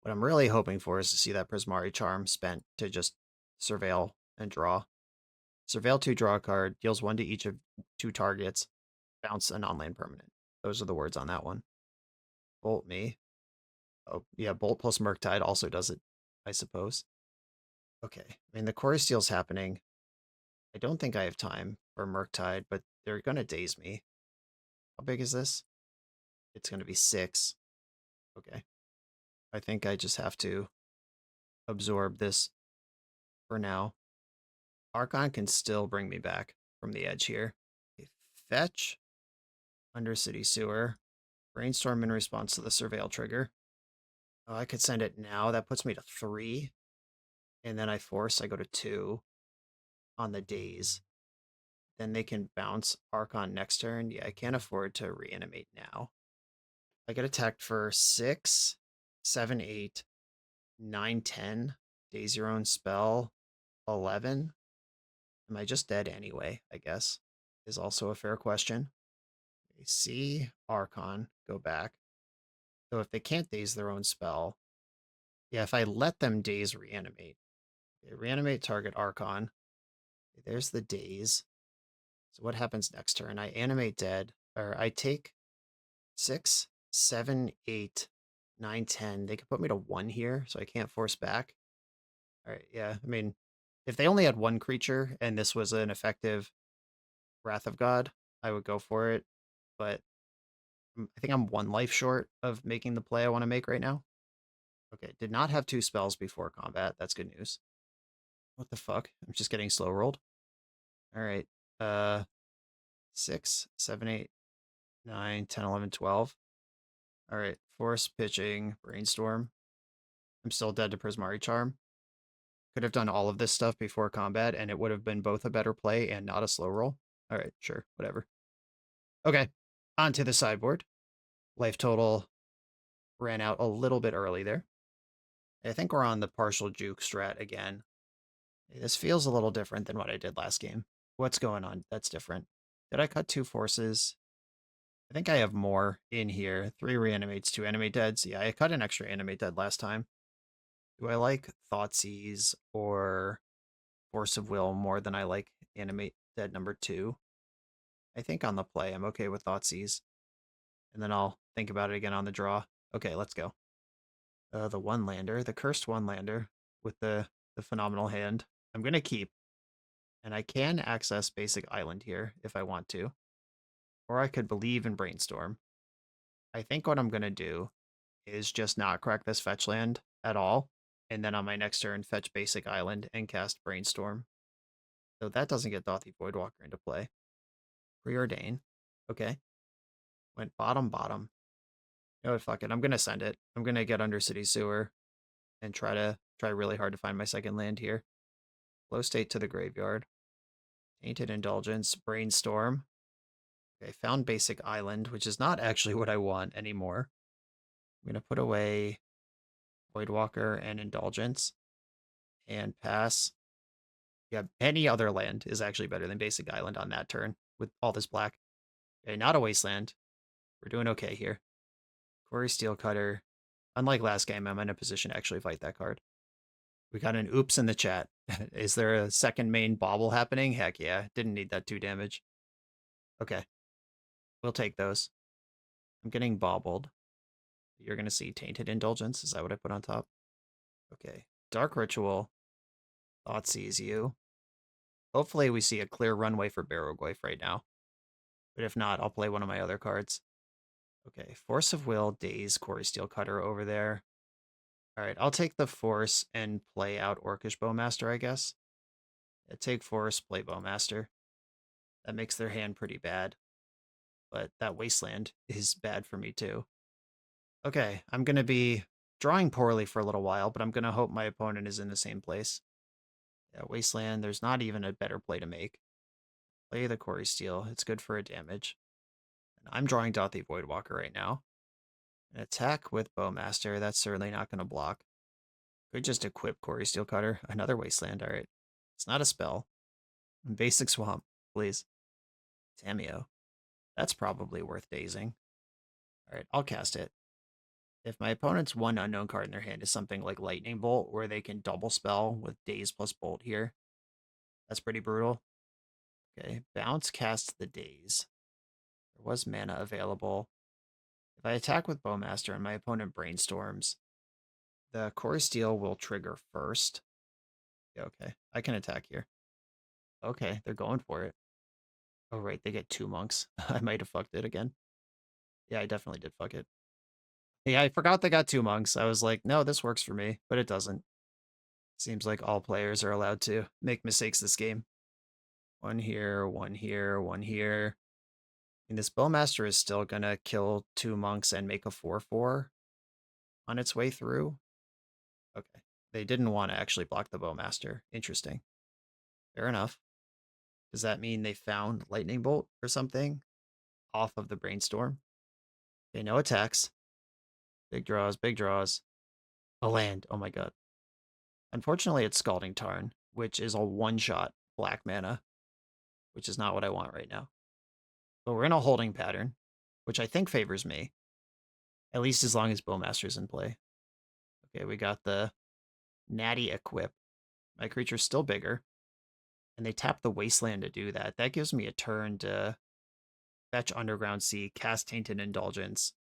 What I'm really hoping for is to see that Prismari Charm spent to just surveil and draw. Surveil 2, draw a card, deals 1 to each of 2 targets, bounce a non-land permanent. Those are the words on that one. Bolt me. Oh, yeah, Bolt plus Murktide also does it, I suppose. Okay, I mean, the Chorus Steel's happening. I don't think I have time for Murktide, but they're going to daze me. How big is this? It's going to be 6. Okay. I think I just have to absorb this for now. Archon can still bring me back from the edge here. Okay, fetch. Undercity Sewer. Brainstorm in response to the Surveil trigger. Oh, I could send it now. That puts me to 3. And then I go to 2 on the days. Then they can bounce Archon next turn. Yeah, I can't afford to reanimate now. I get attacked for 6, 7, 8, 9, 10. Daze your own spell. 11. Am I just dead anyway, I guess? Is also a fair question. Okay, see Archon. Go back. So if they can't daze their own spell, yeah, if I let them daze reanimate, okay, reanimate target Archon. Okay, there's the daze. So what happens next turn? I animate dead, or I take 6, 7, 8, 9, 10. They could put me to 1 here, so I can't force back. All right, yeah. I mean, if they only had one creature and this was an effective Wrath of God, I would go for it. But I think I'm 1 life short of making the play I want to make right now. Okay, did not have 2 spells before combat. That's good news. What the fuck? I'm just getting slow rolled. All right. Uh, 6, 7, 8, 9, 10, 11, 12. All right. Force, pitching, brainstorm. I'm still dead to Prismari Charm. Could have done all of this stuff before combat, and it would have been both a better play and not a slow roll. All right, sure, whatever. Okay, on to the sideboard. Life total ran out a little bit early there. I think we're on the partial juke strat again. This feels a little different than what I did last game. What's going on? That's different. Did I cut 2 forces? I think I have more in here. 3 reanimates, 2 animate deads. Yeah, I cut an extra animate dead last time. Do I like Thoughtseize or Force of Will more than I like animate dead number 2? I think on the play, I'm okay with Thoughtseize. And then I'll think about it again on the draw. Okay, let's go. The 1-lander, the cursed 1-lander with the phenomenal hand. I'm going to keep. And I can access Basic Island here if I want to. Or I could believe in Brainstorm. I think what I'm going to do is just not crack this fetch land at all. And then on my next turn, fetch Basic Island and cast Brainstorm. So that doesn't get Dothy Voidwalker into play. Preordain. Okay. Went bottom, bottom. You know what, fuck it. I'm gonna send it. I'm gonna get under City Sewer and try really hard to find my second land here. Flow State to the graveyard. Tainted Indulgence, Brainstorm. Okay, found Basic Island, which is not actually what I want anymore. I'm gonna put away Voidwalker and Indulgence and pass. Yeah, any other land is actually better than Basic Island on that turn with all this black. Okay, not a Wasteland. We're doing okay here. Quarry Steelcutter. Unlike last game, I'm in a position to actually fight that card. We got an oops in the chat. Is there a second main bobble happening? Heck yeah. Didn't need that 2 damage. Okay. We'll take those. I'm getting bobbled. You're going to see Tainted Indulgence. Is that what I put on top? Okay. Dark Ritual. Thoughtseize you. Hopefully we see a clear runway for Barrowglyph right now. But if not, I'll play one of my other cards. Okay. Force of Will, Daze, Quarry Steelcutter over there. All right, I'll take the Force and play out Orcish Bowmaster, I guess. Yeah, take Force, play Bowmaster. That makes their hand pretty bad. But that Wasteland is bad for me too. Okay, I'm going to be drawing poorly for a little while, but I'm going to hope my opponent is in the same place. Yeah, Wasteland, there's not even a better play to make. Play the Quarry Steel. It's good for a damage. And I'm drawing Dothy Voidwalker right now. An attack with Bowmaster, that's certainly not going to block. Could just equip Quarry Steelcutter. Another Wasteland, alright. It's not a spell. Basic Swamp, please. Tameo. That's probably worth dazing. Alright, I'll cast it. If my opponent's one unknown card in their hand is something like Lightning Bolt, where they can double spell with Daze plus Bolt here, that's pretty brutal. Okay, bounce cast the Daze. There was mana available. If I attack with Bowmaster and my opponent brainstorms, the Core Steel will trigger first. Yeah, okay, I can attack here. Okay, they're going for it. Oh, right, they get 2 monks. I might have fucked it again. Yeah, I definitely did fuck it. Yeah, I forgot they got 2 monks. I was like, no, this works for me, but it doesn't. Seems like all players are allowed to make mistakes this game. 1 here, 1 here, 1 here. And this Bowmaster is still gonna kill 2 monks and make a 4/4 on its way through. Okay. They didn't want to actually block the Bowmaster. Interesting. Fair enough. Does that mean they found Lightning Bolt or something off of the Brainstorm? Okay, no attacks. Big draws, big draws. A land. Oh my god. Unfortunately, it's Scalding Tarn, which is a one-shot black mana, which is not what I want right now. But we're in a holding pattern, which I think favors me. At least as long as Bowmaster's in play. Okay, we got the Natty Equip. My creature's still bigger. And they tap the Wasteland to do that. That gives me a turn to fetch Underground Sea, cast Tainted Indulgence.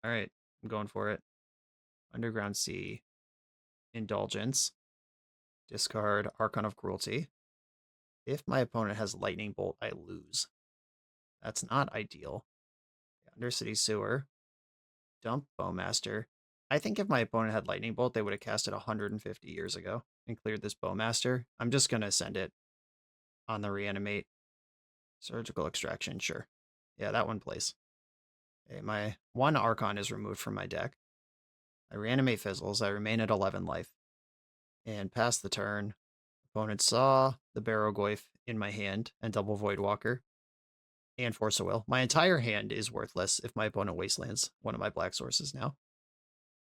All right, I'm going for it. Underground Sea, Indulgence. Discard Archon of Cruelty. If my opponent has Lightning Bolt, I lose. That's not ideal. Undercity Sewer. Dump Bowmaster. I think if my opponent had Lightning Bolt, they would have cast it 150 years ago and cleared this Bowmaster. I'm just going to send it on the Reanimate. Surgical Extraction, sure. Yeah, that one plays. Okay, my one Archon is removed from my deck. I Reanimate Fizzles. I remain at 11 life. And pass the turn. Opponent saw the Barrowgoyf in my hand and double Voidwalker and Force of Will. My entire hand is worthless if my opponent Wastelands one of my black sources now.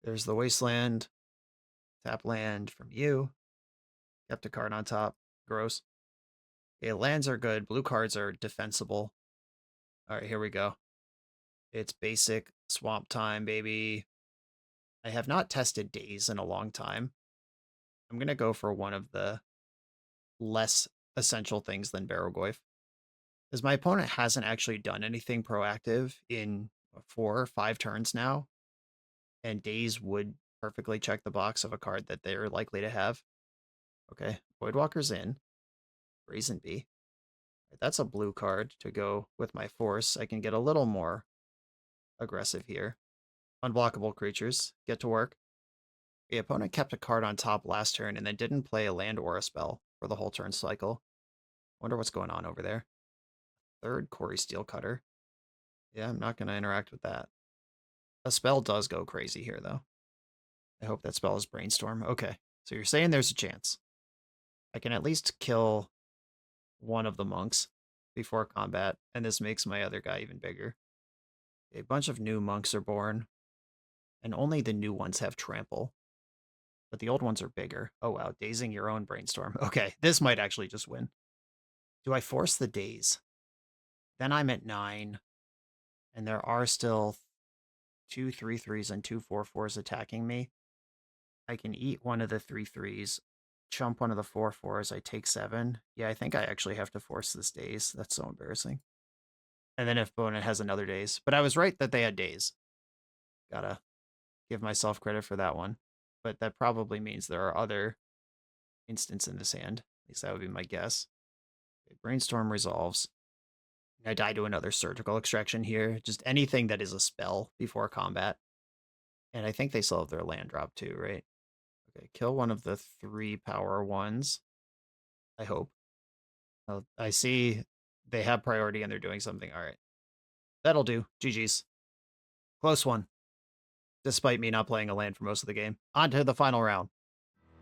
There's the Wasteland. Tap land from you. Kept a card on top. Gross. Okay, lands are good. Blue cards are defensible. All right, here we go. It's basic swamp time, baby. I have not tested Daze in a long time. I'm going to go for one of the less essential things than Barrowgoyf. Because my opponent hasn't actually done anything proactive in 4 or 5 turns now. And Daze would perfectly check the box of a card that they're likely to have. Okay, Voidwalker's in. Brazen Bee. That's a blue card to go with my force. I can get a little more aggressive here. Unblockable creatures. Get to work. The opponent kept a card on top last turn and then didn't play a land or a spell for the whole turn cycle. Wonder what's going on over there. Third Corey Steelcutter. Yeah, I'm not going to interact with that. A spell does go crazy here, though. I hope that spell is Brainstorm. Okay, so you're saying there's a chance. I can at least kill one of the monks before combat, and this makes my other guy even bigger. A bunch of new monks are born, and only the new ones have trample. But the old ones are bigger. Oh wow, dazing your own Brainstorm. Okay, this might actually just win. Do I force the daze? Then I'm at 9, and there are still 2 3/3s and 2 4/4s attacking me. I can eat one of the 3/3s, chump one of the 4/4s, I take 7. Yeah, I think I actually have to force this daze. That's so embarrassing. And then if opponent has another daze. But I was right that they had daze. Gotta give myself credit for that one. But that probably means there are other instants in this hand. At least that would be my guess. Okay, Brainstorm resolves. I die to another surgical extraction here. Just anything that is a spell before combat. And I think they still have their land drop too, right? Okay, kill one of the 3 power ones. I hope. I see they have priority and they're doing something. All right. That'll do. GG's. Close one. Despite me not playing a land for most of the game. On to the final round.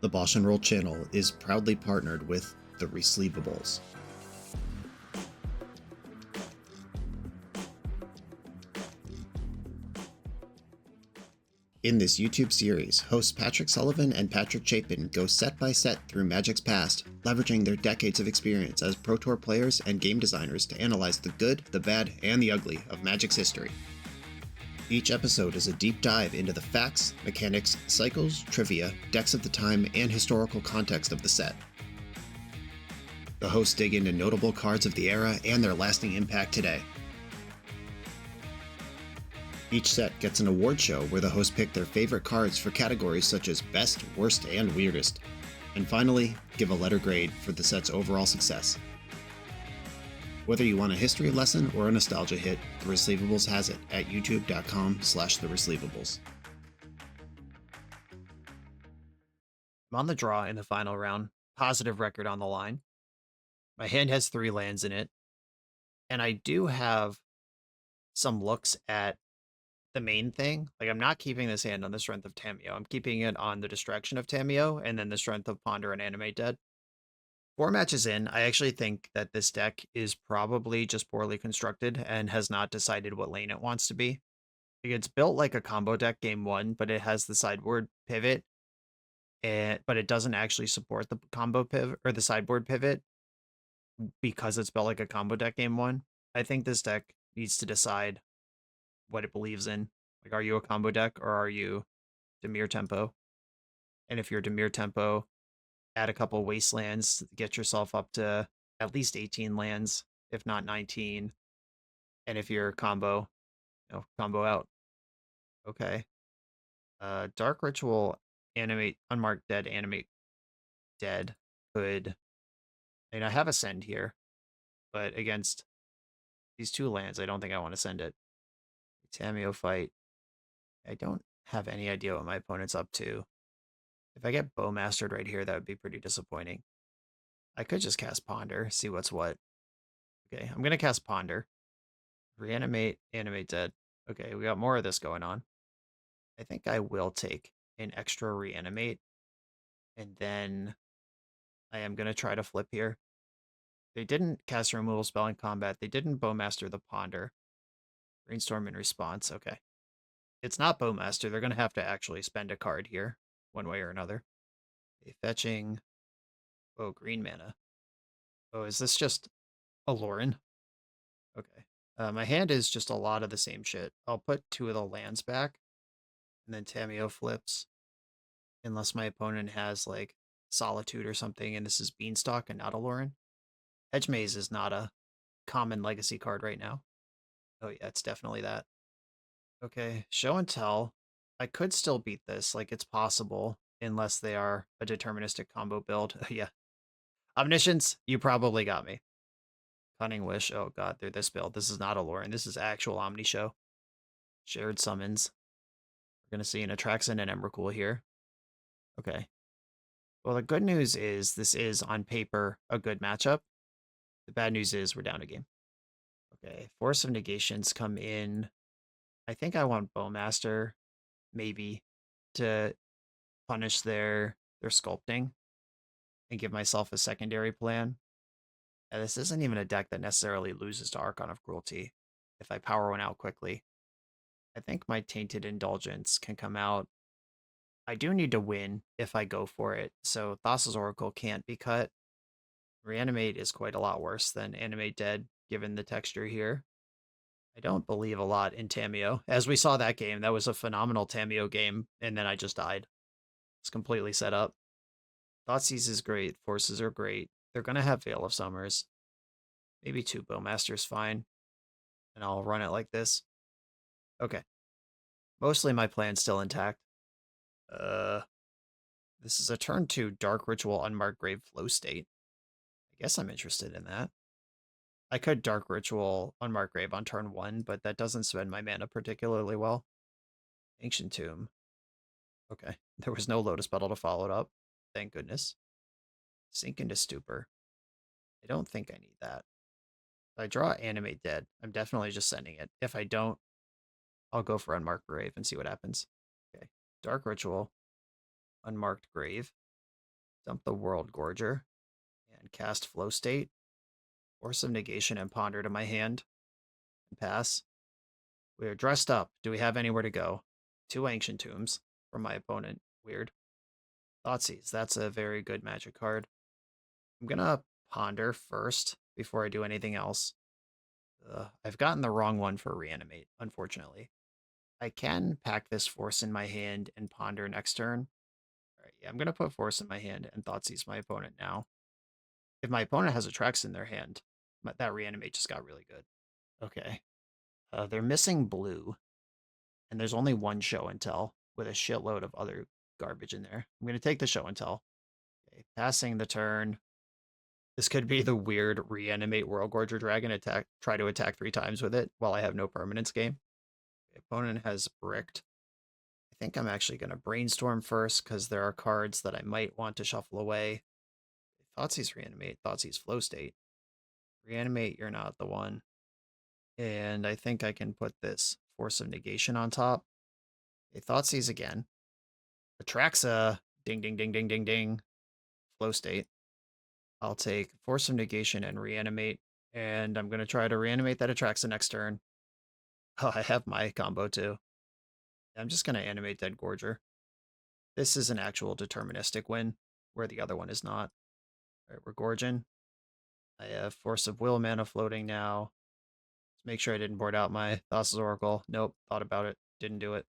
The BoshNRoll channel is proudly partnered with the Resleevables. In this YouTube series, hosts Patrick Sullivan and Patrick Chapin go set by set through Magic's past, leveraging their decades of experience as Pro Tour players and game designers to analyze the good, the bad, and the ugly of Magic's history. Each episode is a deep dive into the facts, mechanics, cycles, trivia, decks of the time, and historical context of the set. The hosts dig into notable cards of the era and their lasting impact today. Each set gets an award show where the hosts pick their favorite cards for categories such as Best, Worst, and Weirdest. And finally, give a letter grade for the set's overall success. Whether you want a history lesson or a nostalgia hit, The Resleevables has it at youtube.com/theresleevables.
I'm on the draw in the final round. Positive record on the line. My hand has 3 lands in it. And I do have some looks at the main thing. Like, I'm not keeping this hand on the strength of Tameo. I'm keeping it on the distraction of Tameo and then the strength of Ponder and Animate Dead. 4 matches in, I actually think that this deck is probably just poorly constructed and has not decided what lane it wants to be. It's built like a combo deck game 1, but it has the sideboard pivot, but it doesn't actually support the combo pivot or the sideboard pivot because it's built like a combo deck game 1. I think this deck needs to decide what it believes in Like, are you a combo deck or are you Dimir Tempo? And if you're Dimir Tempo, add a couple wastelands, get yourself up to at least 18 lands, if not 19. And if you're combo, combo out. Okay. Dark Ritual, animate, unmarked dead, animate dead could. I mean, I have a send here, but against these two lands, I don't think I want to send it. Tameo fight. I don't have any idea what my opponent's up to. If I get Bowmastered right here, that would be pretty disappointing. I could just cast Ponder, see what's what. Okay, I'm going to cast Ponder. Reanimate, animate dead. Okay, we got more of this going on. I think I will take an extra Reanimate, and then I am going to try to flip here. They didn't cast a removal spell in combat. They didn't Bowmaster the Ponder. Brainstorm in response. Okay. It's not Bowmaster. They're going to have to actually spend a card here, one way or another. Okay, fetching. Oh, green mana. Oh, is this just a Lauren? Okay. My hand is just a lot of the same shit. I'll put 2 of the lands back, and then Tameo flips. Unless my opponent has, like, Solitude or something, and this is Beanstalk and not a Lauren. Hedge Maze is not a common legacy card right now. Oh yeah, it's definitely that. Okay, show and tell. I could still beat this, like it's possible, unless they are a deterministic combo build. Yeah. Omniscience, you probably got me. Cunning Wish, oh god, they're this build. This is not a Lauren, this is actual Omni Show. Shared Summons. We're gonna see an Atraxan and Emrakul here. Okay. Well, the good news is this is, on paper, a good matchup. The bad news is we're down a game. Okay, Force of Negations come in. I think I want Bowmaster, maybe, to punish their sculpting and give myself a secondary plan. And this isn't even a deck that necessarily loses to Archon of Cruelty if I power one out quickly. I think my Tainted Indulgence can come out. I do need to win if I go for it, so Thassa's Oracle can't be cut. Reanimate is quite a lot worse than Animate Dead, given the texture here. I don't believe a lot in Tameo. As we saw that game, that was a phenomenal Tameo game, and then I just died. It's completely set up. Thoughtseize is great. Forces are great. They're going to have Veil of Summers. Maybe 2 Bowmasters fine. And I'll run it like this. Okay. Mostly my plan's still intact. This is a turn 2 Dark Ritual Unmarked Grave Flow State. I guess I'm interested in that. I could Dark Ritual Unmarked Grave on turn 1, but that doesn't spend my mana particularly well. Ancient Tomb. Okay. There was no Lotus Petal to follow it up. Thank goodness. Sink into Stupor. I don't think I need that. If I draw Animate Dead, I'm definitely just sending it. If I don't, I'll go for Unmarked Grave and see what happens. Okay. Dark Ritual. Unmarked Grave. Dump the Worldgorger. And cast Flow State. Force of Negation and Ponder to my hand. And pass. We are dressed up. Do we have anywhere to go? 2 Ancient Tombs from my opponent. Weird. Thoughtseize. That's a very good magic card. I'm gonna Ponder first before I do anything else. I've gotten the wrong one for Reanimate, unfortunately. I can pack this Force in my hand and Ponder next turn. All right, yeah, I'm gonna put Force in my hand and Thoughtseize my opponent now. If my opponent has a Trax in their hand, that Reanimate just got really good. Okay. They're missing blue, and there's only 1 show and tell with a shitload of other garbage in there. I'm gonna take the show and tell. Okay, passing the turn. This could be the weird Reanimate Worldgorger Dragon attack. Try to attack 3 times with it while I have no permanence game. The opponent has bricked. I think I'm actually going to Brainstorm first because there are cards that I might want to shuffle away. Thoughtseize Reanimate, Thoughtseize Flow State. Reanimate, you're not the one. And I think I can put this Force of Negation on top. Okay, Thoughtseize again. Atraxa, ding, ding, ding, ding, ding, ding. Flow State. I'll take Force of Negation and Reanimate, and I'm going to try to Reanimate that Atraxa next turn. Oh, I have my combo too. I'm just going to Animate Dead Gorger. This is an actual deterministic win, where the other one is not. All right, we're gorging. I have Force of Will mana floating now. Let's make sure I didn't board out my Thassa's Oracle. Nope, thought about it. didn't do it.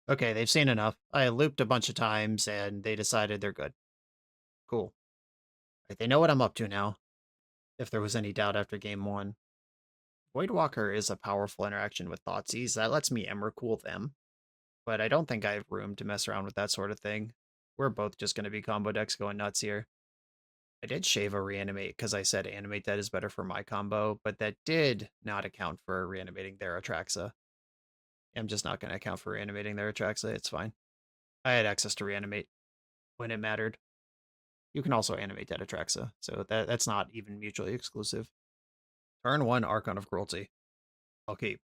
Okay, they've seen enough. I looped a bunch of times, and they decided they're good. Cool. Right, they know what I'm up to now, if there was any doubt after game 1. Voidwalker is a powerful interaction with Thoughtseize. That lets me Emrakul them, but I don't think I have room to mess around with that sort of thing. We're both just going to be combo decks going nuts here. I did shave a Reanimate because I said Animate Dead is better for my combo, but that did not account for reanimating their Atraxa. I'm just not going to account for reanimating their Atraxa. It's fine. I had access to reanimate when it mattered. You can also animate that Atraxa, so that's not even mutually exclusive. Turn 1 Archon of Cruelty. I'll keep.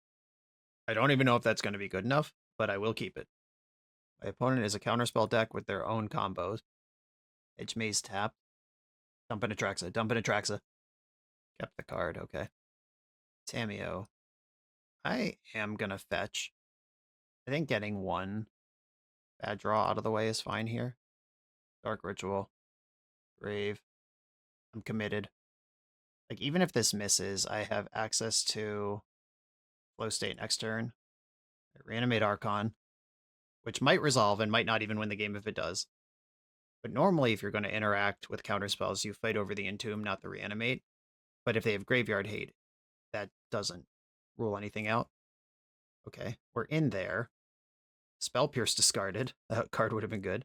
I don't even know if that's going to be good enough, but I will keep it. My opponent is a counterspell deck with their own combos. Edge Maze tapped. Dump an Atraxa. Dump an Atraxa. Kept the card, okay. Tameo. I am going to fetch. I think getting 1 bad draw out of the way is fine here. Dark Ritual. Grave. I'm committed. Like, even if this misses, I have access to Flow State next turn. I Reanimate Archon, which might resolve and might not even win the game if it does. But normally, if you're going to interact with counterspells, you fight over the Entomb, not the Reanimate. But if they have Graveyard Hate, that doesn't rule anything out. Okay, we're in there. Spell Pierce discarded. That card would have been good.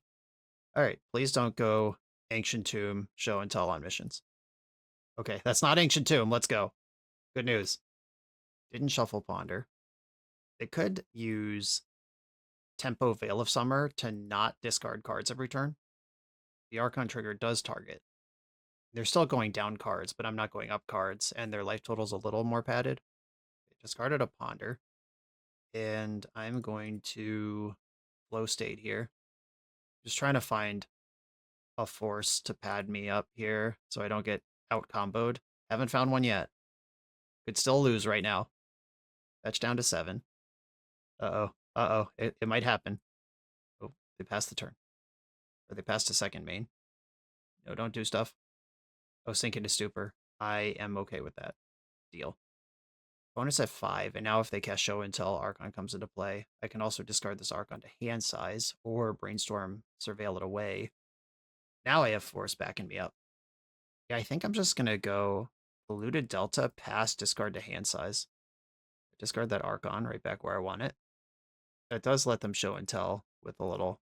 All right, please don't go Ancient Tomb, Show and Tell on missions. Okay, that's not Ancient Tomb. Let's go. Good news. Didn't shuffle Ponder. They could use Tempo Veil of Summer to not discard cards every turn. The Archon trigger does target. They're still going down cards, but I'm not going up cards, and their life total's a little more padded. They discarded a Ponder. And I'm going to Flow State here. Just trying to find a force to pad me up here so I don't get out comboed. Haven't found one yet. Could still lose right now. Fetch down to 7. Uh-oh. Uh-oh. It might happen. Oh, they passed the turn. Or they passed to second main. No, don't do stuff. Oh, sink into stupor. I am okay with that. Deal. Bonus at 5, and now if they cast Show and Tell, Archon comes into play. I can also discard this Archon to hand size, or Brainstorm, Surveil it away. Now I have Force backing me up. Yeah, I think I'm just going to go Polluted Delta, pass, discard to hand size. Discard that Archon right back where I want it. That does let them Show and Tell with a little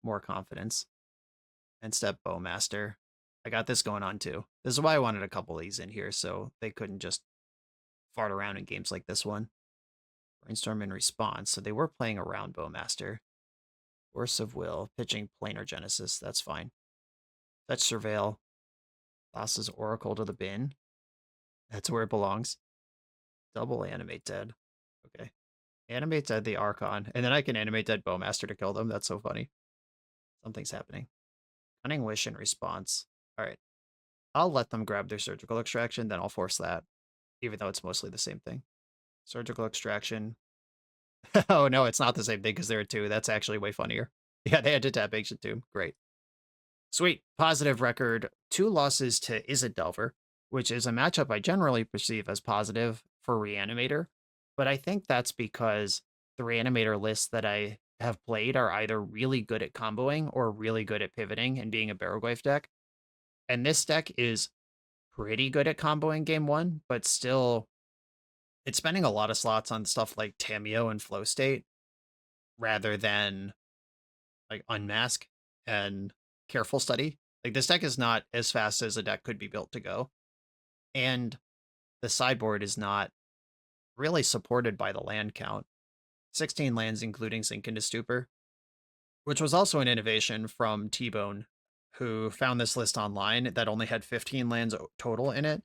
more confidence. And step Bowmaster. I got this going on too. This is why I wanted a couple of these in here, so they couldn't just fart around in games like this one. Brainstorm in response, so they were playing around Bowmaster. Force of Will, pitching Planar Genesis, that's fine. Fetch Surveil. Thassa's Oracle to the bin. That's where it belongs. Double Animate Dead. Okay. Animate Dead the Archon, and then I can Animate Dead Bowmaster to kill them. That's so funny. Something's happening. Cunning Wish in response. Alright. I'll let them grab their Surgical Extraction, then I'll force that. Even though it's mostly the same thing. Surgical Extraction. Oh, no, it's not the same thing because there are 2. That's actually way funnier. Yeah, they had to tap Ancient Tomb. Great. Sweet. Positive record. 2 losses to Izzet Delver, which is a matchup I generally perceive as positive for Reanimator. But I think that's because the Reanimator lists that I have played are either really good at comboing or really good at pivoting and being a Barrowglyph deck. And this deck is pretty good at comboing game 1, but still, it's spending a lot of slots on stuff like Tameo and Flow State rather than like Unmask and Careful Study. Like, this deck is not as fast as a deck could be built to go. And the sideboard is not really supported by the land count. 16 lands, including Sink into Stupor, which was also an innovation from T-Bone, who found this list online that only had 15 lands total in it.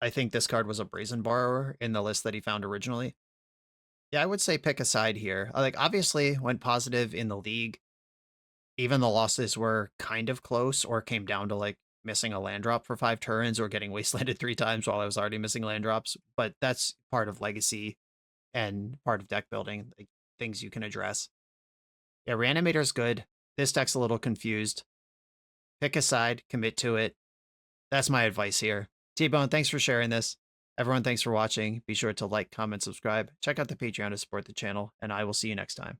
I think this card was a Brazen Borrower in the list that he found originally. Yeah, I would say pick a side here. Like, obviously, went positive in the league. Even the losses were kind of close or came down to, like, missing a land drop for 5 turns or getting wastelanded 3 times while I was already missing land drops. But that's part of Legacy and part of deck building, like, things you can address. Yeah, Reanimator's good. This deck's a little confused. Pick a side, commit to it. That's my advice here. T-Bone, thanks for sharing this. Everyone, thanks for watching. Be sure to like, comment, subscribe. Check out the Patreon to support the channel, and I will see you next time.